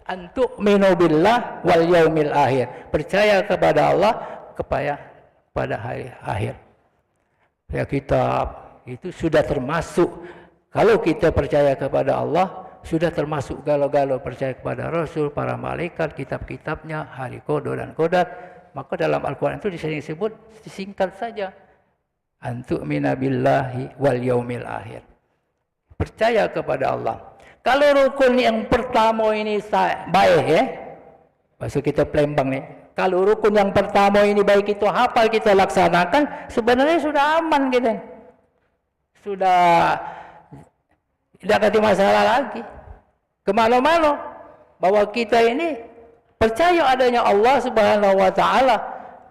Antu'minu billah wal yaumil akhir. Percaya kepada Allah, pada hari akhir. Ya, kitab itu sudah termasuk Kalau kita percaya kepada Allah, sudah termasuk galau-galau percaya kepada Rasul, para malaikat, kitab-kitabnya, hari qada dan qadar. Maka dalam Al-Quran itu disebut disingkat saja. Antu'mina billahi wal yaumil akhir. Percaya kepada Allah. Kalau rukun yang pertama ini baik ya. Maksud kita Palembang nih. Kalau rukun yang pertama ini baik, itu hafal, kita laksanakan, sebenarnya sudah aman kita. Sudah tidak ada masalah lagi. Kemana-mana bahwa kita ini percaya adanya Allah Subhanahu wa taala.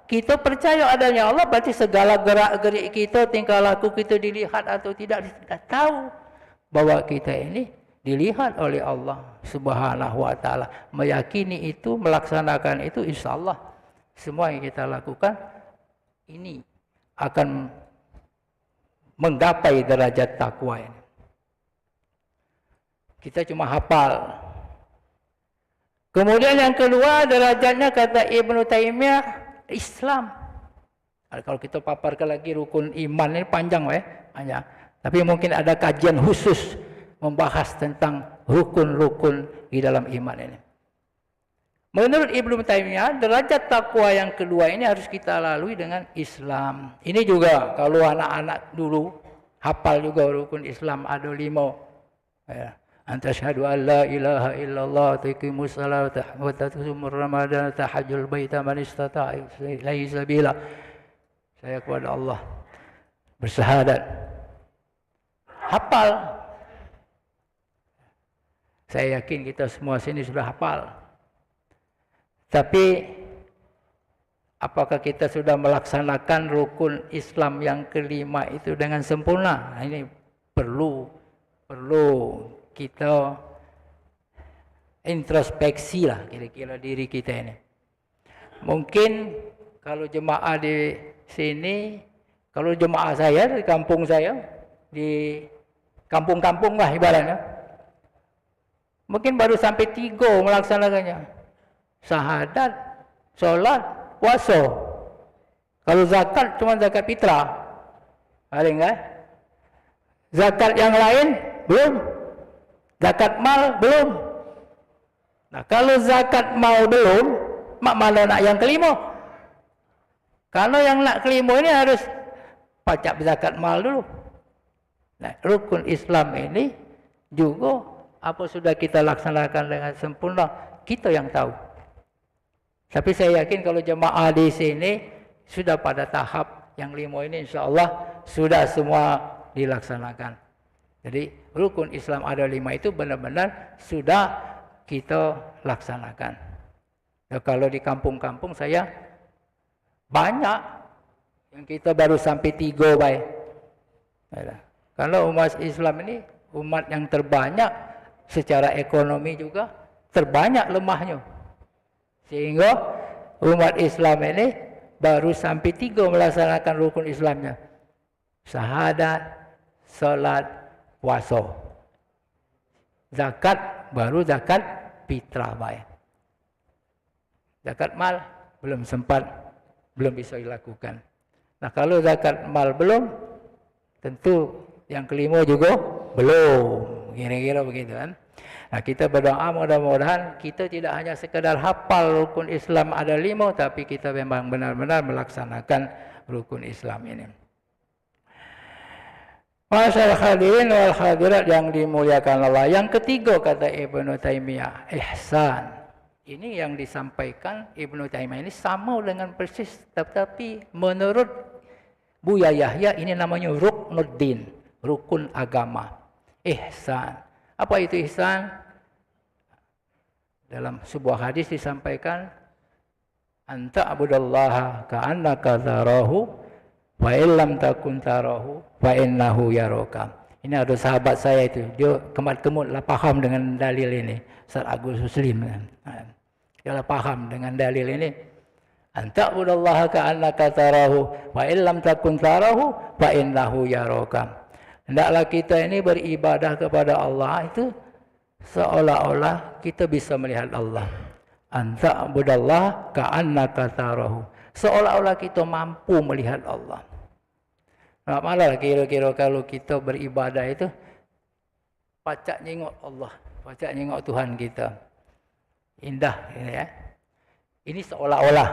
Kita percaya adanya Allah, berarti segala gerak-gerik kita, tingkah laku kita dilihat atau tidak, kita tahu bahwa kita ini dilihat oleh Allah Subhanahu wa taala. Meyakini itu, melaksanakan itu, insyaallah semua yang kita lakukan ini akan menggapai derajat takwa ini. Kita cuma hafal. Kemudian yang kedua derajatnya kata Ibnu Taimiyah Islam. Kalau kita paparkan lagi rukun iman ini panjang panjang. Tapi mungkin ada kajian khusus membahas tentang rukun-rukun di dalam iman ini. Menurut Ibnu Taimiyah, derajat takwa yang kedua ini harus kita lalui dengan Islam. Ini juga kalau anak-anak dulu hafal juga rukun Islam ada 5. Ya. Antashhadu an la ilaha illallah tuqimus salata wa tatsumur ramadan tahajjul baita man istata'a ilaihi sabila. Saya kepada Allah bersyahadat. Hafal. Saya yakin kita semua sini sudah hafal. Tapi apakah kita sudah melaksanakan rukun Islam yang kelima itu dengan sempurna? Nah, ini perlu kita introspeksi lah kira-kira diri kita ini. Mungkin kalau jemaah di sini, kalau jemaah saya di kampung saya, di kampung-kampung lah ibaratnya, mungkin baru sampai 3 melaksanakannya. Syahadat, sholat, puasa. Kalau zakat cuma zakat fitrah. Ada enggak? Zakat yang lain belum. Zakat mal belum. Nah, kalau zakat mal belum, mak mana nak yang kelima? Kalau yang nak kelima ini harus pajak zakat mal dulu. Nah, rukun Islam ini juga apa sudah kita laksanakan dengan sempurna, kita yang tahu. Tapi saya yakin kalau jemaah di sini sudah pada tahap yang 5 ini, insyaAllah sudah semua dilaksanakan. Jadi rukun Islam ada 5 itu benar-benar sudah kita laksanakan. Ya, kalau di kampung-kampung saya banyak yang kita baru sampai 3 baik. Ya, kalau umat Islam ini umat yang terbanyak secara ekonomi juga terbanyak lemahnya. Sehingga umat Islam ini baru sampai 3 melaksanakan rukun Islamnya. Syahadat, salat, puasa. Zakat baru zakat fitrah baik. Zakat mal belum sempat, belum bisa dilakukan. Nah, kalau zakat mal belum, tentu yang kelima juga belum. Kira-kira begitu kan. Nah, kita berdoa mudah-mudahan kita tidak hanya sekedar hafal rukun Islam ada 5, tapi kita memang benar-benar melaksanakan rukun Islam ini. Masyaallah hadirin wal hadirat yang dimuliakan Allah. Yang ketiga kata Ibnu Taimiyah, ihsan. Ini yang disampaikan Ibnu Taimiyah ini sama dengan persis, tetapi menurut Buya Yahya ini namanya ruknuddin, rukun agama. Ihsan. Apa itu ihsan? Dalam sebuah hadis disampaikan, anta abudallaha ka'annaka tarahu wa illam takun tarahu fa innahu yaraka. Ini ada sahabat saya itu, dia kemat-kemut lah paham dengan dalil ini. Ustaz Agus Muslim kan. Dia lah paham dengan dalil ini. Anta abudallaha ka'annaka tarahu wa illam takun tarahu fa innahu yaraka. Hendaklah kita ini beribadah kepada Allah itu seolah-olah kita bisa melihat Allah. Anta abudallah ka'annaka tarahu. Seolah-olah kita mampu melihat Allah. Nah, malah kira-kira kalau kita beribadah itu pacak nyengok Allah, pacak nyengok Tuhan kita. Indah ini ya. Ini seolah-olah.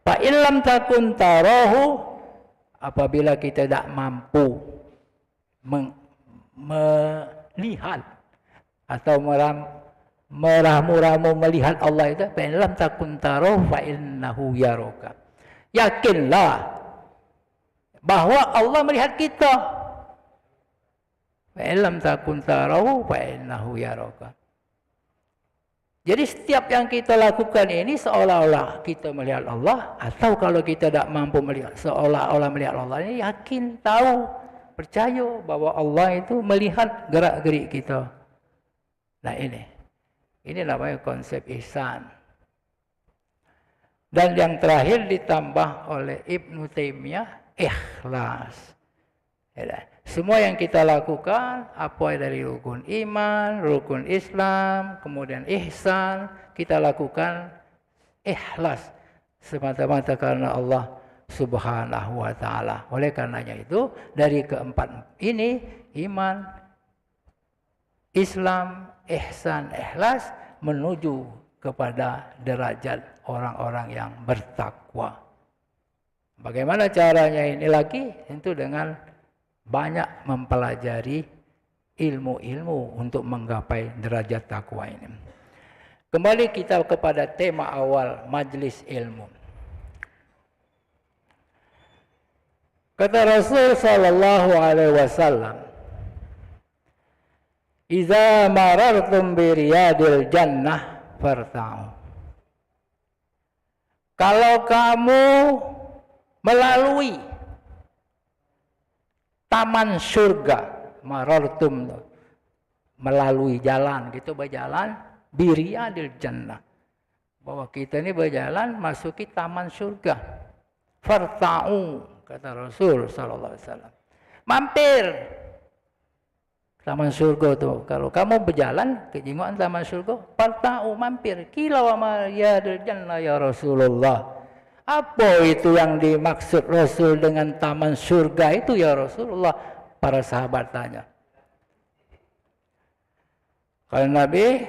Fa illam takun tarahu, apabila kita tidak mampu melihat atau meramu-ramu melihat Allah itu, fa illam takun tarahu fa innahu yaraka. Yakinlah bahwa Allah melihat kita. Fa illam takun tarahu fa innahu yaraka. Jadi setiap yang kita lakukan ini seolah-olah kita melihat Allah, atau kalau kita tidak mampu melihat, seolah-olah melihat Allah, ini yakin, tahu, percaya bahwa Allah itu melihat gerak-gerik kita. Nah ini namanya konsep ihsan. Dan yang terakhir ditambah oleh Ibnu Taimiyah, ikhlas. Semua yang kita lakukan, apa dari rukun iman, rukun Islam, kemudian ihsan, kita lakukan ikhlas semata-mata karena Allah Subhanahu wa taala. Oleh karenanya itu, dari keempat ini, iman, Islam, ihsan, ikhlas, menuju kepada derajat orang-orang yang bertakwa. Bagaimana caranya ini lagi? Tentu dengan banyak mempelajari ilmu-ilmu untuk menggapai derajat takwa ini. Kembali kita kepada tema awal majlis ilmu. Kata Rasul sallallahu alaihi wasallam, "Idza marartum bi riyadil jannah farta'u." Kalau kamu melalui taman surga, marartum, melalui jalan, gitu berjalan, biriyadil jannah, bahwa kita ini berjalan masuki taman surga. Farta'u, kata Rasul sallallahu alaihi wasallam, mampir taman surga tuh. Kalau kamu berjalan ke jenggoan taman surga, farta'u, mampir. Kila wa mariyadil jannah ya Rasulullah. Apa itu yang dimaksud Rasul dengan taman surga itu ya Rasulullah? Para sahabat tanya. Kalau Nabi,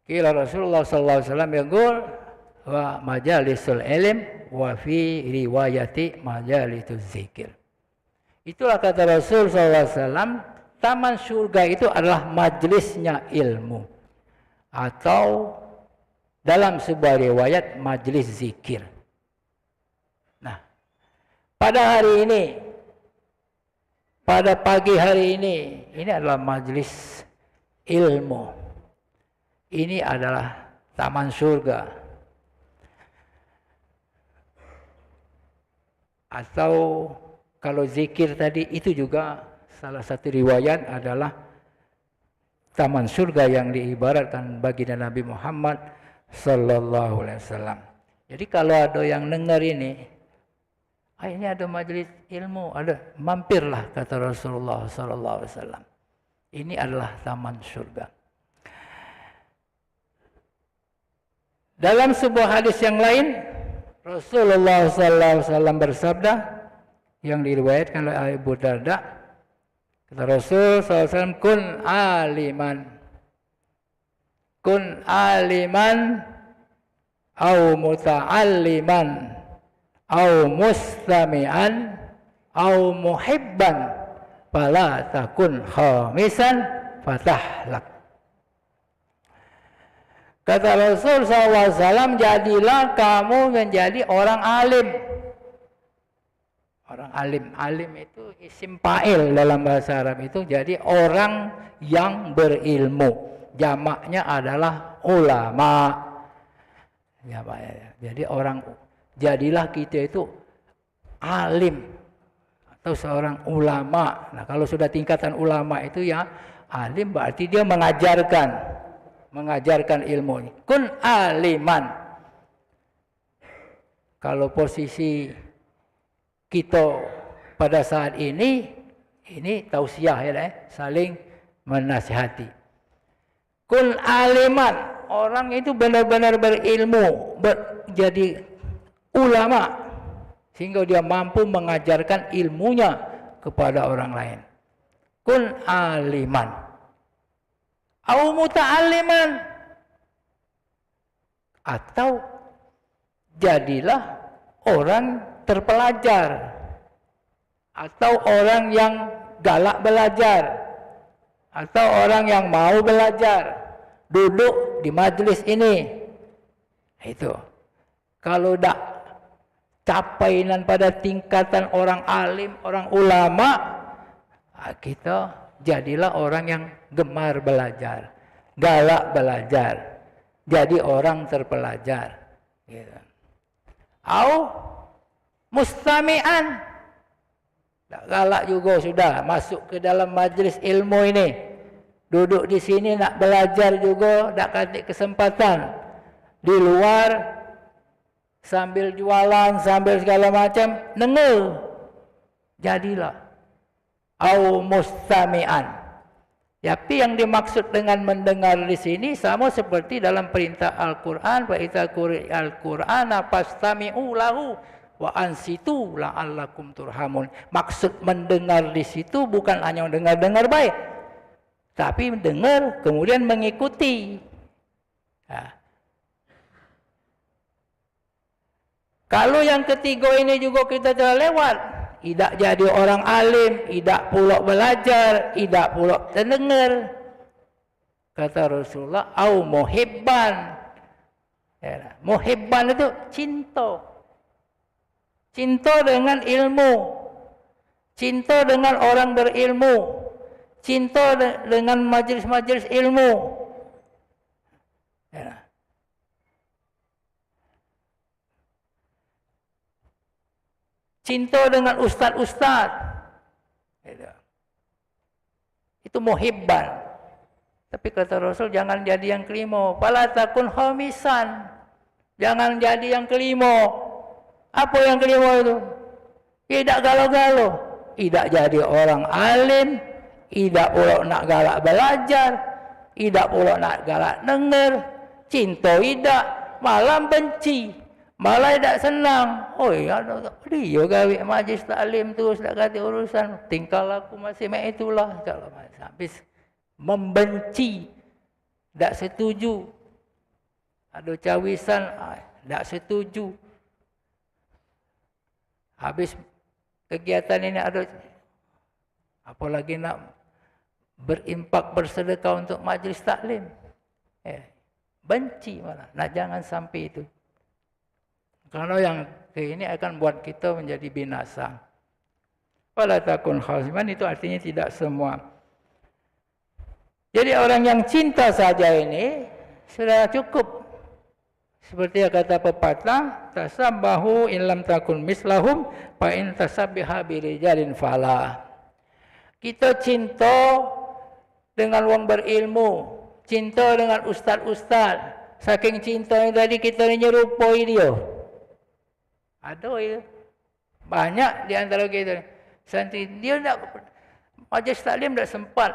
kira Rasulullah sallallahu alaihi wasallam yaqul wa majalisul ilm wa fi riwayati majalituz zikir. Itulah kata Rasul sallallahu alaihi wasallam, taman surga itu adalah majlisnya ilmu, atau dalam sebuah riwayat majlis zikir. Nah, pada hari ini, pada pagi hari ini adalah majlis ilmu. Ini adalah taman surga. Atau kalau zikir tadi itu juga salah satu riwayat adalah taman surga yang diibaratkan baginda Nabi Muhammad sallallahu alaihi wasallam. Jadi kalau ada yang dengar ini ada majelis ilmu, ada, mampirlah, kata Rasulullah sallallahu alaihi wasallam. Ini adalah taman surga. Dalam sebuah hadis yang lain, Rasulullah sallallahu alaihi wasallam bersabda, yang diriwayatkan oleh Abu Darda, kata Rasul sallallahu alaihi wasallam, kun aliman au muta'alliman au mustami'an au muhibban fala takun khamisan fatahlak. Kata Rasul SAW, jadilah kamu menjadi orang alim. Orang alim, alim itu isim fa'il dalam bahasa Arab itu, jadi orang yang berilmu. Jamaknya adalah ulama. Jadi jadilah kita itu alim atau seorang ulama. Nah, kalau sudah tingkatan ulama itu ya alim, berarti dia mengajarkan ilmu. Kun aliman. Kalau posisi kita pada saat ini tausiah ya, saling menasihati. Kun aliman, orang itu benar-benar berilmu, jadi ulama, sehingga dia mampu mengajarkan ilmunya kepada orang lain. kun aliman au muta'alliman, atau jadilah orang terpelajar atau orang yang galak belajar atau orang yang mau belajar, duduk di majelis ini. Itu kalau dak capainan pada tingkatan orang alim, orang ulama, kita jadilah orang yang gemar belajar, galak belajar, jadi orang terpelajar. Gitu. Au mustami'an, tak galak juga sudah masuk ke dalam majlis ilmu ini, duduk di sini nak belajar juga, tak kasih kesempatan. Di luar sambil jualan, sambil segala macam, dengar. Jadilah au mustami'an. Tapi yang dimaksud dengan mendengar di sini sama seperti dalam perintah Al-Quran, wa idza quri'al Al-Qur'ana fastami'u lahu wa ansitu la'allakum turhamun. Maksud mendengar di situ bukan hanya dengar-dengar baik, tapi mendengar kemudian mengikuti. Nah. Kalau yang ketiga ini juga kita telah lewat, tidak jadi orang alim, tidak pula belajar, tidak pula terdengar. Kata Rasulullah, au muhibban. Ya, muhibban itu cinta. Cinta dengan ilmu. Cinta dengan orang berilmu. Cinta dengan majlis-majlis ilmu. Ya. Cinta dengan ustaz-ustaz. Itu muhibban. Tapi kata Rasul, jangan jadi yang kelima. Fala takun khamisan. Jangan jadi yang kelima. Apa yang kelima itu? Tidak galau-galau. Tidak jadi orang alim. Tidak pula nak galak belajar. Tidak pula nak galak dengar. Cinta tidak. Malah benci. Malah tak senang. Oh ya, dia gawe majlis taklim tu sudah kata urusan. Tingkah laku masih mak itulah. Kalau habis membenci, tak setuju. Ada cawisan, tak setuju. Habis kegiatan ini ada, apalagi nak berimpak bersedekah untuk majlis taklim. Benci malah. Nah, jangan sampai itu. Karena yang ini akan buat kita menjadi binasa. Fala takun khasiman itu artinya tidak semua. Jadi orang yang cinta saja ini sudah cukup. Seperti yang kata pepatah, tasabbahu in lam takun mislahum fa in tasabbiha birijalin fala. Kita cinta dengan orang berilmu, cinta dengan ustaz-ustaz. Saking cintanya tadi kita nyerupai dia. Ada ya. Banyak di antara kita. Santri dia tak majlis taklim tak sempat.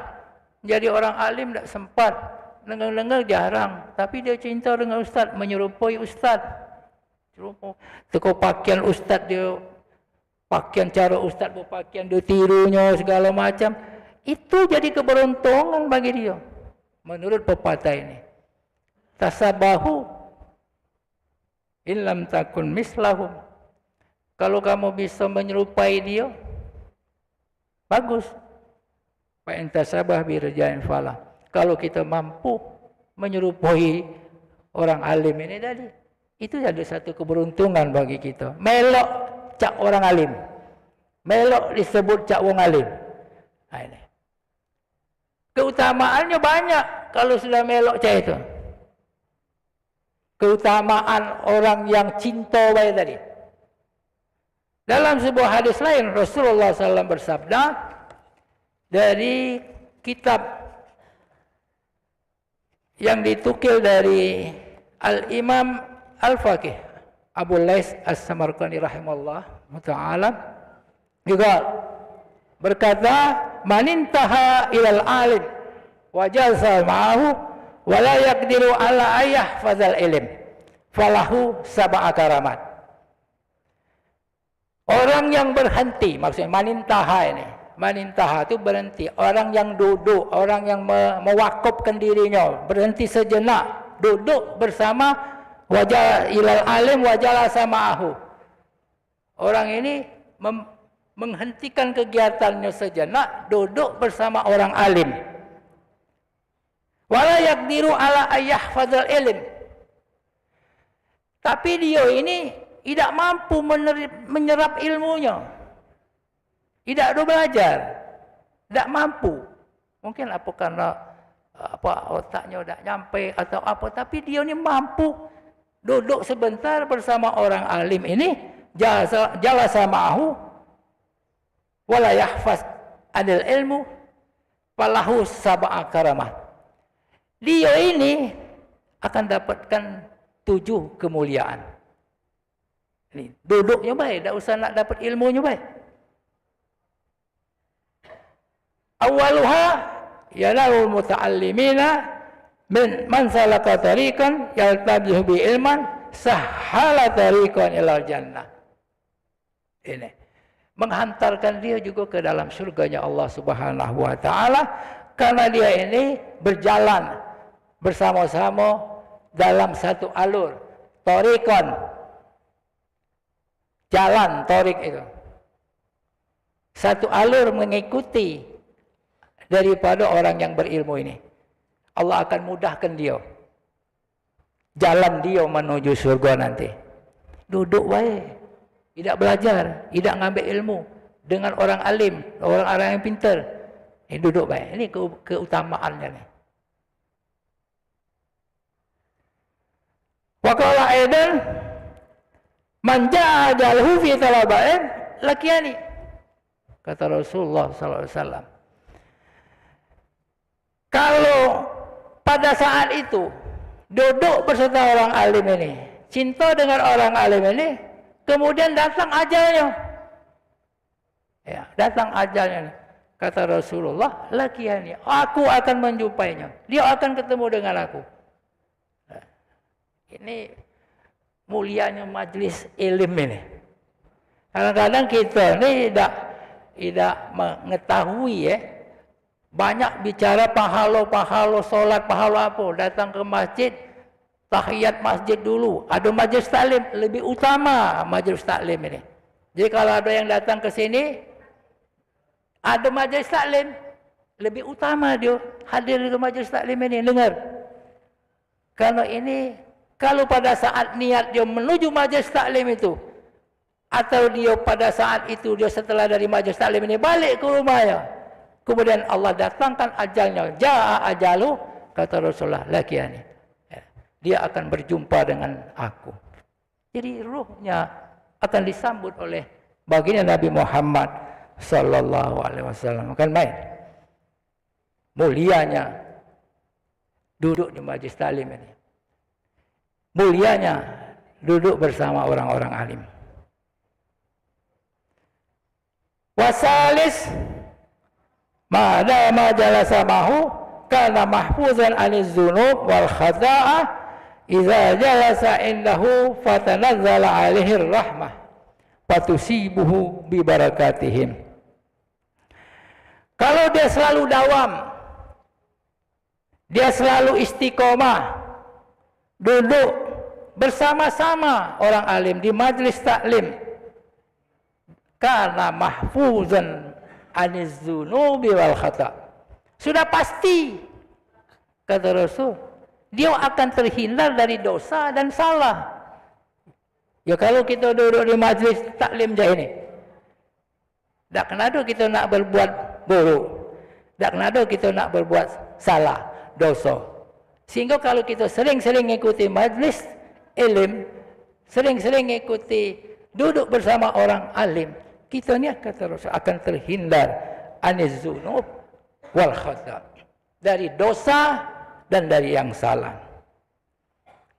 Jadi orang alim tak sempat. Dengar-dengar jarang. Tapi dia cinta dengan ustaz, menyerupai ustaz. Teko pakaian ustaz dia, pakaian cara ustaz berpakaian dia tirunya segala macam. Itu jadi keberuntungan bagi dia. Menurut pepatah ini. Tasabahu illam takun mislahum. Kalau kamu bisa menyerupai dia, bagus. Fa in tasabah bi rijalin fala. Kalau kita mampu menyerupai orang alim ini tadi, itu ada satu keberuntungan bagi kita. Melok cak orang alim. Melok disebut cak wong alim. Nah, ini. Keutamaannya banyak kalau sudah melok cak itu. Keutamaan orang yang cinta baik tadi. Dalam sebuah hadis lain Rasulullah SAW bersabda dari kitab yang ditukil dari Al-Imam Al-Faqih Abu Lais As-Samarqandi rahimahullah ta'ala juga berkata, manintaha ilal alim wajazal ma'ahu wa la yaqdiru ala ayah fazal ilim falahu sab'a karamat. Orang yang berhenti, maksudnya manintaha ini, Manintaha itu berhenti. Orang yang duduk, orang yang mewakafkan dirinya, berhenti sejenak, duduk bersama wajah ilal alim wajala sama'ahu. Orang ini menghentikan kegiatannya sejenak, duduk bersama orang alim. Wala yaqdiru ala ayyahfadzal ilm. Tapi dia ini tidak mampu menyerap ilmunya. Tidak ada belajar, tidak mampu. Mungkin apa karena otaknya tidak nyampe atau apa, tapi dia ini mampu duduk sebentar bersama orang alim ini, jalasa ma'ahu wala yahfaz anil ilmu falahu sab'a karamah. Dia ini akan dapatkan 7 kemuliaan. Ini duduknya baik, tidak usah nak dapat ilmunya baik. Awaluha yalahul muta'allimina man salaka tariqan yaltabihu bi ilman sahala tariqan ilal jannah. Ini menghantarkan dia juga ke dalam surganya Allah Subhanahu wa taala, karena dia ini berjalan bersama-sama dalam satu alur, tariqan, jalan tariq itu. Satu alur mengikuti daripada orang yang berilmu ini. Allah akan mudahkan dia. Jalan dia menuju surga nanti. Duduk baik. Tidak belajar, tidak ngambil ilmu dengan orang alim, orang-orang yang pintar. Ini duduk baik. Ini keutamaannya nih. Wa qala aidan man ja'a jalhu fi talabain lakiani. Kata Rasulullah sallallahu alaihi wasallam. Kalau pada saat itu duduk beserta orang alim ini, cinta dengan orang alim ini, kemudian datang ajalnya. Ya, datang ajalnya. Kata Rasulullah, lakiani, aku akan menjumpainya. Dia akan ketemu dengan aku. Nah, ini mulianya majlis ilmu ini. Kadang-kadang kita ini tidak mengetahui ya. Banyak bicara pahala, solat, pahala apa. Datang ke masjid, tahiyat masjid dulu. Ada majlis taklim, lebih utama majlis taklim ini. Jadi kalau ada yang datang ke sini, ada majlis taklim, lebih utama dia hadir di majlis taklim ini, dengar. Karena ini, kalau pada saat niat dia menuju majlis taklim itu, atau dia pada saat itu, dia setelah dari majlis taklim ini, balik ke rumahnya. Kemudian Allah datangkan ajalnya. Ja'a ajalu, kata Rasulullah, lakiani. Dia akan berjumpa dengan aku. Jadi ruhnya akan disambut oleh baginda Nabi Muhammad sallallahu alaihi wasallam. Kan main. Mulianya duduk di majlis taklim ini. Mulianya duduk bersama orang-orang alim. Wasalis Ma'adama jalasa mahu kana mahfuzan aniz zunub wal khada'ah idza jalasa indahu fatanazzala alaihi rahmah fatusibuhu bi barakatihim. Kalau dia selalu dawam, dia selalu istiqomah, duduk bersama-sama orang alim di majlis taklim, kana mahfuzan aniz zunubi wal khata. Sudah pasti, kata Rasul, dia akan terhindar dari dosa dan salah. Ya kalau kita duduk di majlis taklim je ini, tak kenapa kita nak berbuat buruk, tak kenapa kita nak berbuat salah, dosa. Sehingga kalau kita sering-sering ikuti majlis ilmu, sering-sering ikuti duduk bersama orang alim, kita ni kata Rasul akan terhindar aniz zunub wal khata, dari dosa dan dari yang salah.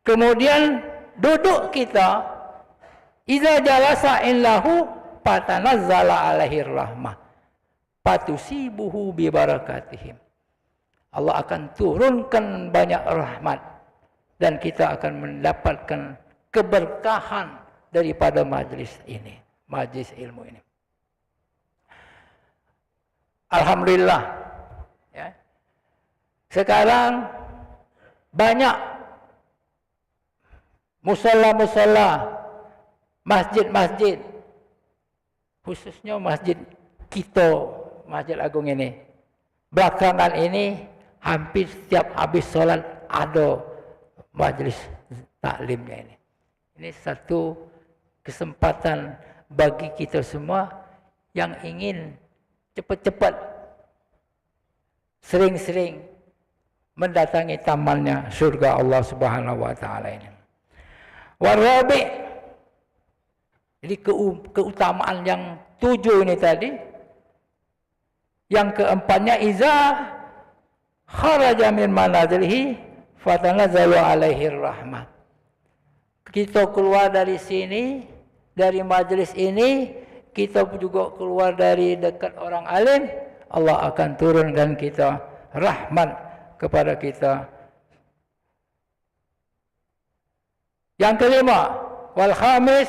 Kemudian duduk kita, idza jalasa illahu patanazzala alaihi rahmah patusibuhu bi barakatihim. Allah akan turunkan banyak rahmat dan kita akan mendapatkan keberkahan daripada majlis ini. Majlis ilmu ini. Alhamdulillah. Ya. Sekarang banyak musalla-musalla, masjid-masjid, khususnya masjid kita, Masjid Agung ini. Belakangan ini hampir setiap habis sholat ada majlis taklimnya ini. Ini satu kesempatan bagi kita semua yang ingin cepat-cepat, sering-sering mendatangi tamannya surga Allah Subhanahu wa taala ini. Warabi, jadi keutamaan yang 7 ini tadi. Yang keempatnya iza kharaja min manazilihi fatanazzalu alaihi rahmah. Kita keluar dari sini, dari majlis ini, kita juga keluar dari dekat orang alim, Allah akan turunkan kita rahmat kepada kita. Yang kelima, wal khamis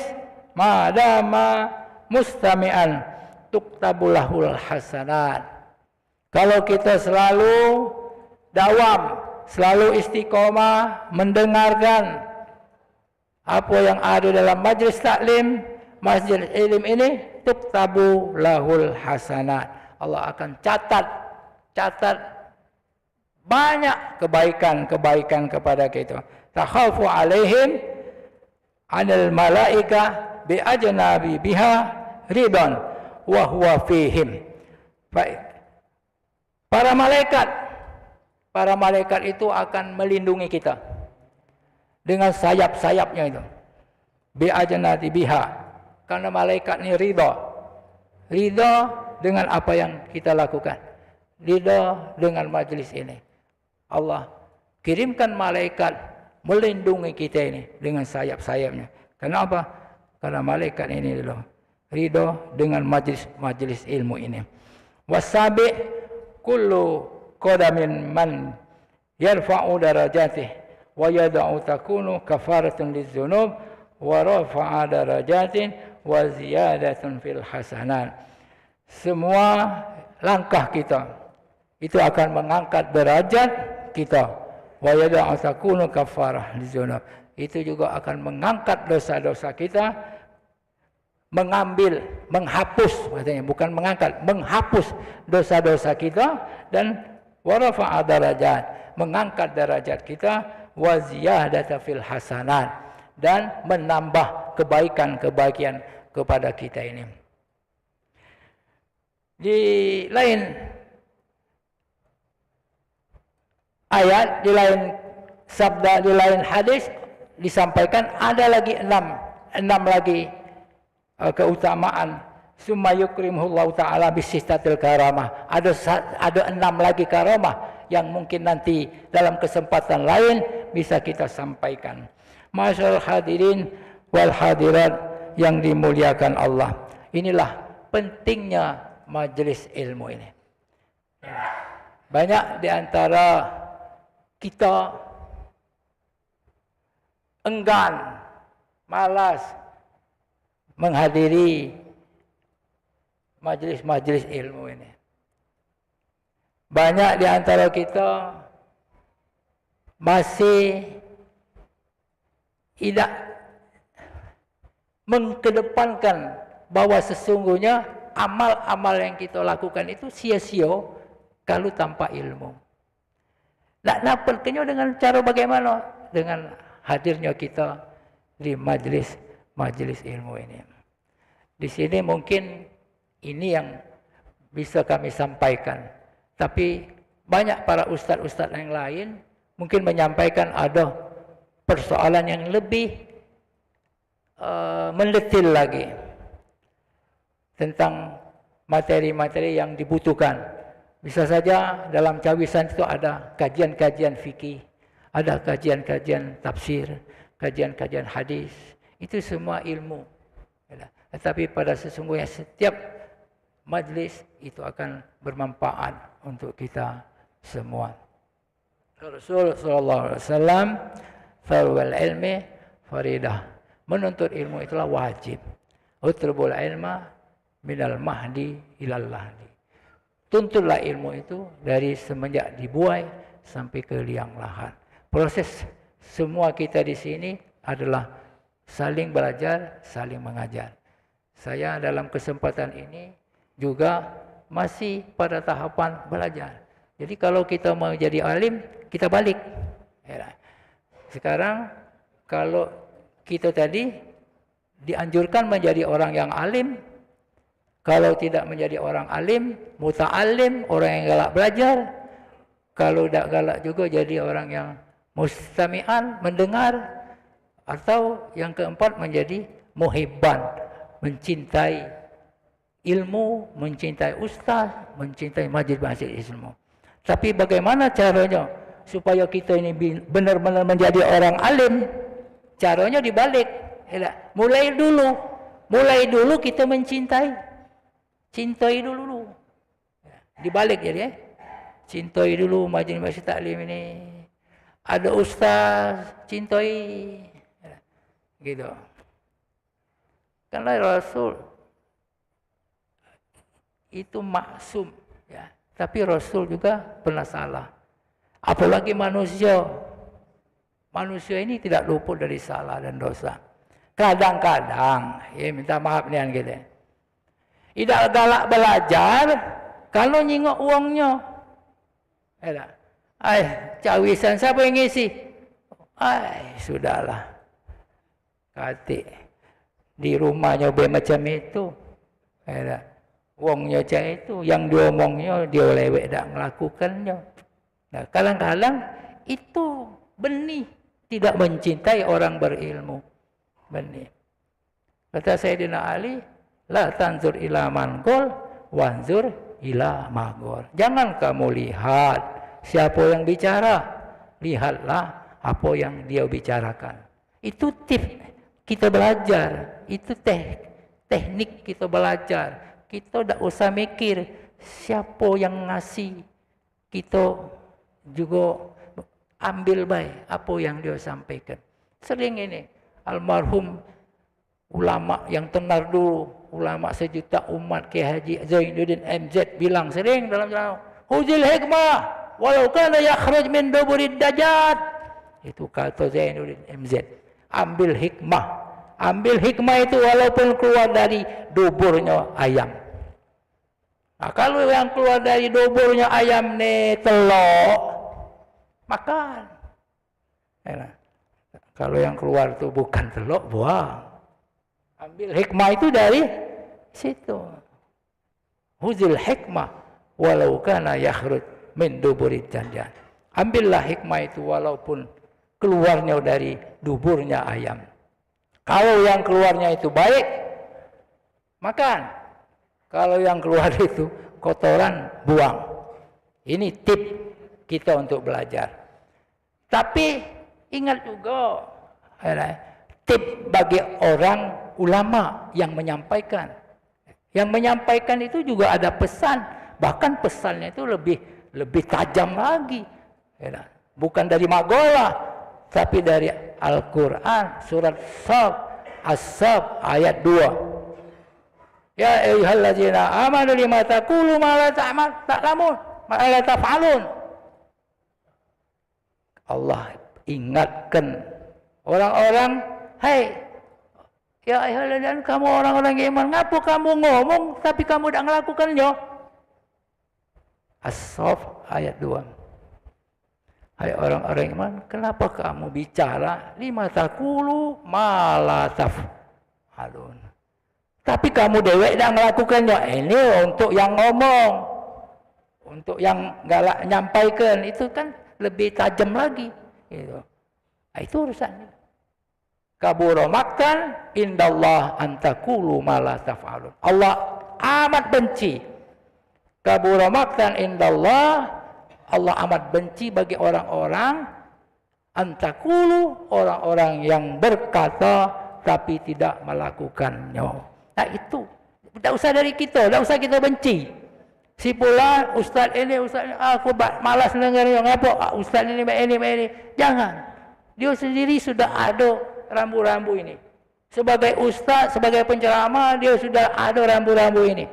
madama mustami'an tuktabulahul hasanat. Kalau kita selalu dawam, selalu istiqomah mendengarkan apa yang ada dalam majlis taklim, majlis ilmu ini, tuktabulahul hasanat. Allah akan catat banyak kebaikan kepada kita. Takhafu alaihim anil malaika bi ajnabi biha ridwan wa huwa fihim. Para malaikat itu akan melindungi kita dengan sayap-sayapnya itu. Bi ajnabi biha, karena malaikat ini ridha dengan apa yang kita lakukan, ridha dengan majlis ini. Allah kirimkan malaikat melindungi kita ini dengan sayap-sayapnya. Kenapa? Karena malaikat ini ridho dengan majlis ilmu ini. Wasabi kullu qadamin man yarfa'u darajatih wa yad'u takunu kafaratun lidzunub wa rafa'a darajatin wa ziyadatun fil hasanat. Semua langkah kita itu akan mengangkat derajat kita. Wa yad'u takunu kafarah lidzunub. Itu juga akan mengangkat dosa-dosa kita, menghapus, maksudnya bukan mengangkat, menghapus dosa-dosa kita, dan warafa'a darajat, mengangkat derajat kita, wa ziyadata fil hasanat, dan menambah kebaikan kepada kita ini. Di lain ayat, di lain sabda, di lain hadis disampaikan ada lagi enam lagi keutamaan. Summa yukrimuhullahu ta'ala bisistatil karamah. Ada 6 lagi karamah yang mungkin nanti dalam kesempatan lain bisa kita sampaikan. Masyaallah hadirin wal hadirat yang dimuliakan Allah. Inilah pentingnya majelis ilmu ini. Banyak di antara kita enggan, malas menghadiri majelis-majelis ilmu ini. Banyak di antara kita masih tidak mengedepankan bahwa sesungguhnya amal-amal yang kita lakukan itu sia-sia kalau tanpa ilmu. Nak dapatkannya dengan cara bagaimana? Dengan hadirnya kita di majelis ilmu ini. Di sini mungkin ini yang bisa kami sampaikan. Tapi banyak para ustaz-ustaz yang lain mungkin menyampaikan ada persoalan yang lebih mendetil lagi tentang materi-materi yang dibutuhkan. Bisa saja dalam cawisan itu ada kajian-kajian fikih, ada kajian-kajian tafsir, kajian-kajian hadis. Itu semua ilmu. Tetapi pada sesungguhnya setiap majlis itu akan bermanfaat untuk kita semua. Rasul sallallahu alaihi wasallam, "Thalabul ilmi faridah." Menuntut ilmu itulah wajib. Utlubul ilma minal mahdi ilal lahdi. tuntutlah ilmu itu dari semenjak dibuai sampai ke liang lahat. Proses semua kita di sini adalah saling belajar, saling mengajar. Saya dalam kesempatan ini juga masih pada tahapan belajar. Jadi kalau kita mau jadi alim, kita balik. Sekarang kalau kita tadi dianjurkan menjadi orang yang alim, kalau tidak menjadi orang alim, muta'alim, orang yang galak belajar. Kalau tidak galak juga jadi orang yang mustami'an, mendengar. Atau yang keempat menjadi muhibban, mencintai ilmu, mencintai ustaz, mencintai majlis-majlis ilmu. Tapi bagaimana caranya supaya kita ini benar-benar menjadi orang alim? Caranya dibalik. Mulai dulu kita mencintai. Cintai dulu. Dibalik jadi ya. Cintai dulu majlis-majlis taklim ini. Ada ustaz, cintai. Gitu. Karena Rasul itu maksum, ya. Tapi Rasul juga pernah salah. Apalagi manusia. Manusia ini tidak luput dari salah dan dosa. Kadang-kadang, ya minta maaf nih gitu. Tidak galak belajar kalau nyingok uangnya. Cawisan siapa yang ngisi? Sudahlah. Kati di rumahnya macam itu. Uangnya macam itu, yang diomongnya dia lewek tak melakukannya. Nah, kadang-kadang itu benih tidak mencintai orang berilmu. Benih. Kata Sayyidina Ali, la tanzur ila man qul wanzur ila ma qul. Jangan kamu lihat siapa yang bicara, lihatlah apa yang dia bicarakan. Itu tips kita belajar, itu teknik kita belajar. Kita tidak usah mikir siapa yang ngasih, kita juga ambil baik apa yang dia sampaikan. Sering ini almarhum ulama yang tenar dulu, ulama sejuta umat Kiai Haji Zainuddin MZ bilang sering dalam jalan, huzil hikmah walau kana yakhruj min duburid dajjal. Itu kata Zainuddin MZ. Ambil hikmah. Ambil hikmah itu walaupun keluar dari duburnya ayam. Nah, kalau yang keluar dari duburnya ayam nih telok, makan. Kalau yang keluar itu bukan telok, buang. Ambil hikmah itu dari situ. Huzil hikmah walau kana yakhruj min duburid dajjal. Ambillah hikmah itu walaupun keluarnya dari duburnya ayam. Kalau yang keluarnya itu baik, makan. Kalau yang keluar itu kotoran, buang. Ini tip kita untuk belajar. Tapi ingat juga, tip bagi orang ulama yang menyampaikan. Yang menyampaikan itu juga ada pesan. Bahkan pesannya itu lebih tajam lagi. Bukan dari Magola, tapi dari Al-Quran, surat As-Saf ayat 2. Ya ayyuhallazina amanu lima taqulu ma la ta'lamun, ma la taf'alun. Allah ingatkan orang-orang, hai, ya ayyuhallazina, kamu orang-orang yang iman, ngapa kamu ngomong tapi kamu tidak melakukannya? As-Saf ayat 2. Hai orang-orang iman, kenapa kamu bicara lima taqulu ma la taf'alun? Tapi kamu dewek tidak melakukannya. Ini untuk yang ngomong, untuk yang galak nyampaikan, itu kan lebih tajam lagi. Gitu. Nah, itu urusannya. Kabura maktan indallah antakulu ma la taf'alun. Allah amat benci. Kabura maktan indallah, Allah amat benci bagi orang-orang antakulu, orang-orang yang berkata tapi tidak melakukannya. Nah itu, tidak usah dari kita, tidak usah kita benci. Si pula ustaz ini, aku malas dengarnya, ngapa ustaz ini. Jangan. Dia sendiri sudah ada rambu-rambu ini. Sebagai ustaz, sebagai penceramah, dia sudah ada rambu-rambu ini.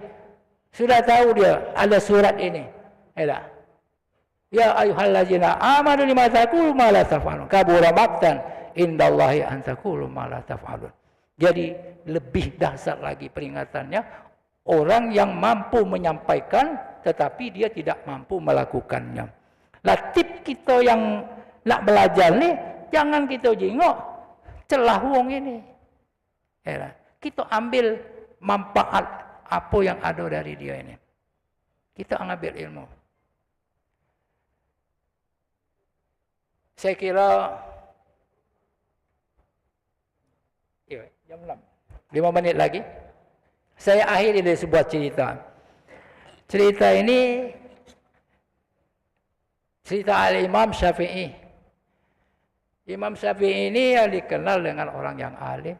Sudah tahu dia ada surat ini. Ya ayyuhallazina amanu lima taqulu ma la taf'alun. Kabura maqtan indallahi an taqulu ma la taf'alun. Jadi lebih dahsyat lagi peringatannya orang yang mampu menyampaikan tetapi dia tidak mampu melakukannya. Lah tip kita yang nak belajar nih, jangan kita jengok celah wong ini. Kita ambil manfaat apa yang ada dari dia ini. Kita ambil ilmu. Saya kira jam 6. 5 menit lagi. Saya akhiri dari sebuah cerita. Cerita ini cerita Al-Imam Syafi'i. Imam Syafi'i ini yang dikenal dengan orang yang alim,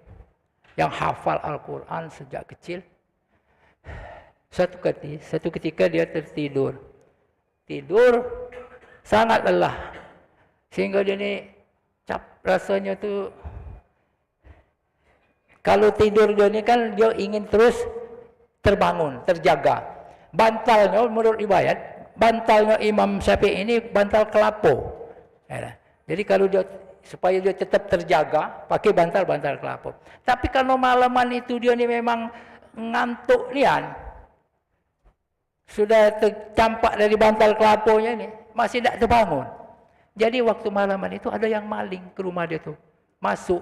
yang hafal Al-Quran sejak kecil. Satu ketika dia tertidur. Tidur sangat lelah. Sehingga dia ni rasanya tu kalau tidur dia ni kan dia ingin terus terbangun, terjaga. Bantalnya menurut riwayat, bantalnya Imam Syafi'i ini bantal kelapa. Jadi kalau dia supaya dia tetap terjaga, pakai bantal-bantal kelapa. Tapi kalau malaman itu dia ni memang ngantuk nian, sudah tercampak dari bantal kelapanya ni, masih tak terbangun. Jadi waktu malaman itu ada yang maling ke rumah dia tu. Masuk,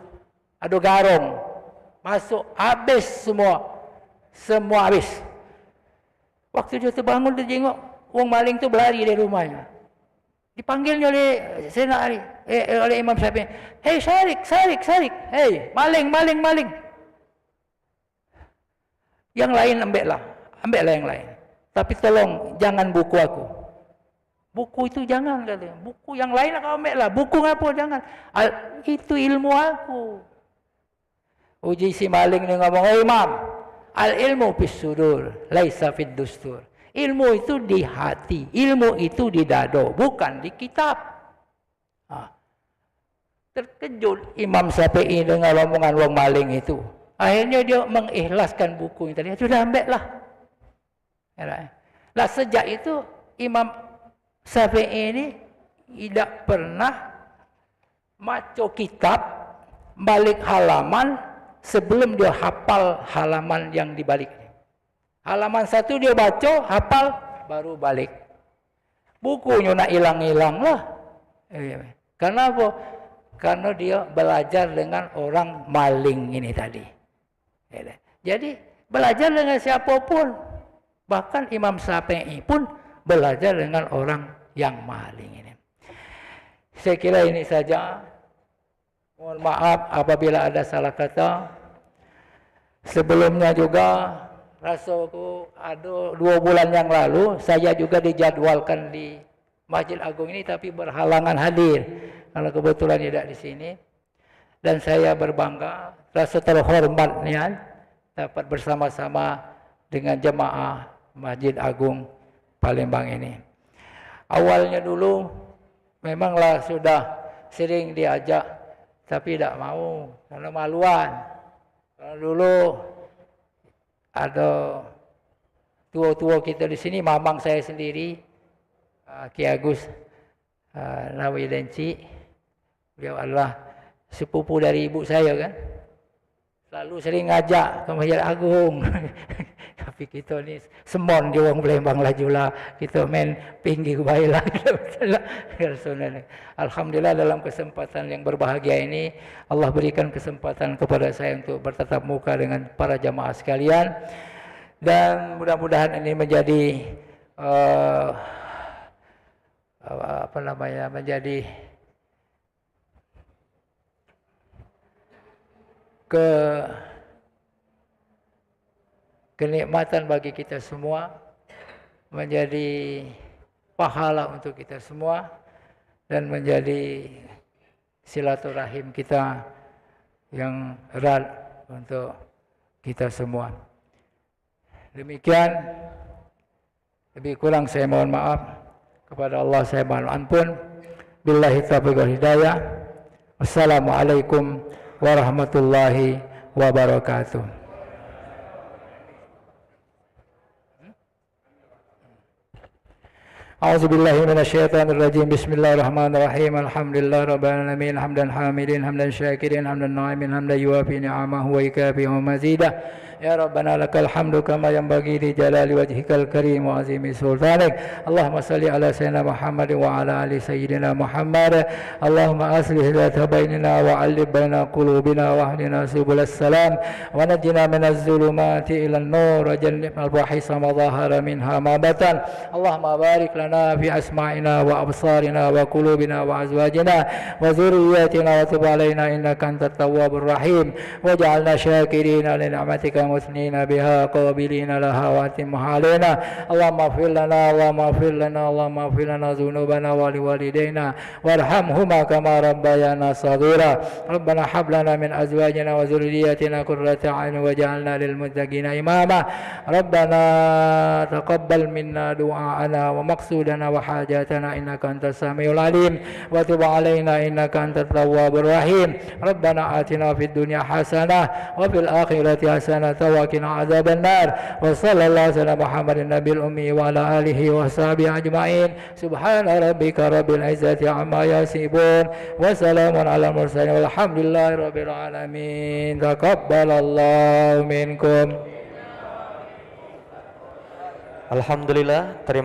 ada garong. Masuk, habis semua. Semua habis. Waktu dia terbangun, dia tengok orang maling tu berlari dari rumahnya. Dipanggilnya oleh Sayyidina Ali, oleh Imam Syafi'i. Hei Syarik. Hei, maling. Yang lain ambillah yang lain. Tapi tolong jangan buku aku. Buku itu jangan katanya. Buku yang lain kau ambillah. Buku apa jangan. Itu ilmu aku. Uji si maling dia ngomong, "Oh Imam, al-ilmu fis sudur, laisa fid dustur." Ilmu itu di hati, ilmu itu di dada, bukan di kitab. Terkejut Imam Syafi'i dengan omongan wong maling itu. Akhirnya dia mengikhlaskan buku yang tadi. Sudah ambil lah. Lah sejak itu Imam Syafi'i ini tidak pernah baca kitab balik halaman sebelum dia hafal halaman yang dibalik. Halaman satu dia baca, hafal, baru balik. Bukunya nak hilang-hilang lah. Kenapa? Karena dia belajar dengan orang maling ini tadi. Jadi belajar dengan siapapun. Bahkan Imam Syafi'i pun belajar dengan orang yang maling ini. Saya kira ini saja. Mohon maaf apabila ada salah kata. Sebelumnya juga rasaku ada 2 bulan yang lalu saya juga dijadwalkan di Masjid Agung ini tapi berhalangan hadir. Kalau kebetulan tidak di sini. Dan saya berbangga, rasa terhormat nian dapat bersama-sama dengan jemaah Masjid Agung Palembang ini. Awalnya dulu memanglah sudah sering diajak tapi tidak mau karena maluan. Kalau dulu ada tua-tua kita di sini, mamang saya sendiri, Ki Agus Nawi Denci, beliau adalah sepupu dari ibu saya kan. Selalu sering ngajak ke Masjid Agung. Tapi kita ni semon di orang Palembang lajulah. Kita main pinggir baiklah. Alhamdulillah dalam kesempatan yang berbahagia ini Allah berikan kesempatan kepada saya untuk bertatap muka dengan para jamaah sekalian. Dan mudah-mudahan ini menjadi menjadi kenikmatan bagi kita semua, menjadi pahala untuk kita semua, dan menjadi silaturahim kita yang erat untuk kita semua. Demikian, lebih kurang saya mohon maaf. Kepada Allah saya mohon ampun. Billahi taufiq wal hidayah. Wassalamualaikum warahmatullahi wabarakatuh. أعوذ بالله من الشيطان الرجيم بسم الله الرحمن الرحيم الحمد لله رب العالمين حمدا حامدين حمدا شاكرين حمدا ناعمين حمدا يوافي نعمه ويكافئ مزيدا يا ربنا لك الحمد كما ينبغي لجلال وجهك الكريم وعظيم سلطانك اللهم صل على سيدنا محمد وعلى آل سيدنا محمد اللهم أصلح ذات بيننا وألف بين قلوبنا واهدنا سبل السلام ونجنا من الظلمات إلى النور وجنبنا الفواحش ما ظهر منها ما بطن اللهم بارك لنا في أسماعنا وأبصارنا وقلوبنا وأزواجنا وذرياتنا وتب علينا إنك أنت التواب الرحيم واجعلنا شاكرين لنعمتك مثنين بها قابلين لها وأتمها علينا اللهم اغفر لنا اللهم اغفر لنا اللهم اغفر لنا ذنوبنا ولوالدينا وارحمهما كما ربيانا صغيرا ربنا هب لنا من أزواجنا وذرياتنا قرة أعين واجعلنا للمتقين إماما ربنا تقبل منا دعاءنا ومقصودنا وحاجاتنا إنك أنت السميع العليم وتب علينا إنك أنت التواب الرحيم ربنا آتنا في الدنيا حسنة وفي الآخرة حسنة وقنا عذاب النار وصلى الله على محمد النبي الأمي وعلى آله وصحبه أجمعين سبحان ربك رب العزة عما يصفون وسلام على المرسلين والحمد لله رب العالمين تقبل الله منكم. Alhamdulillah, terima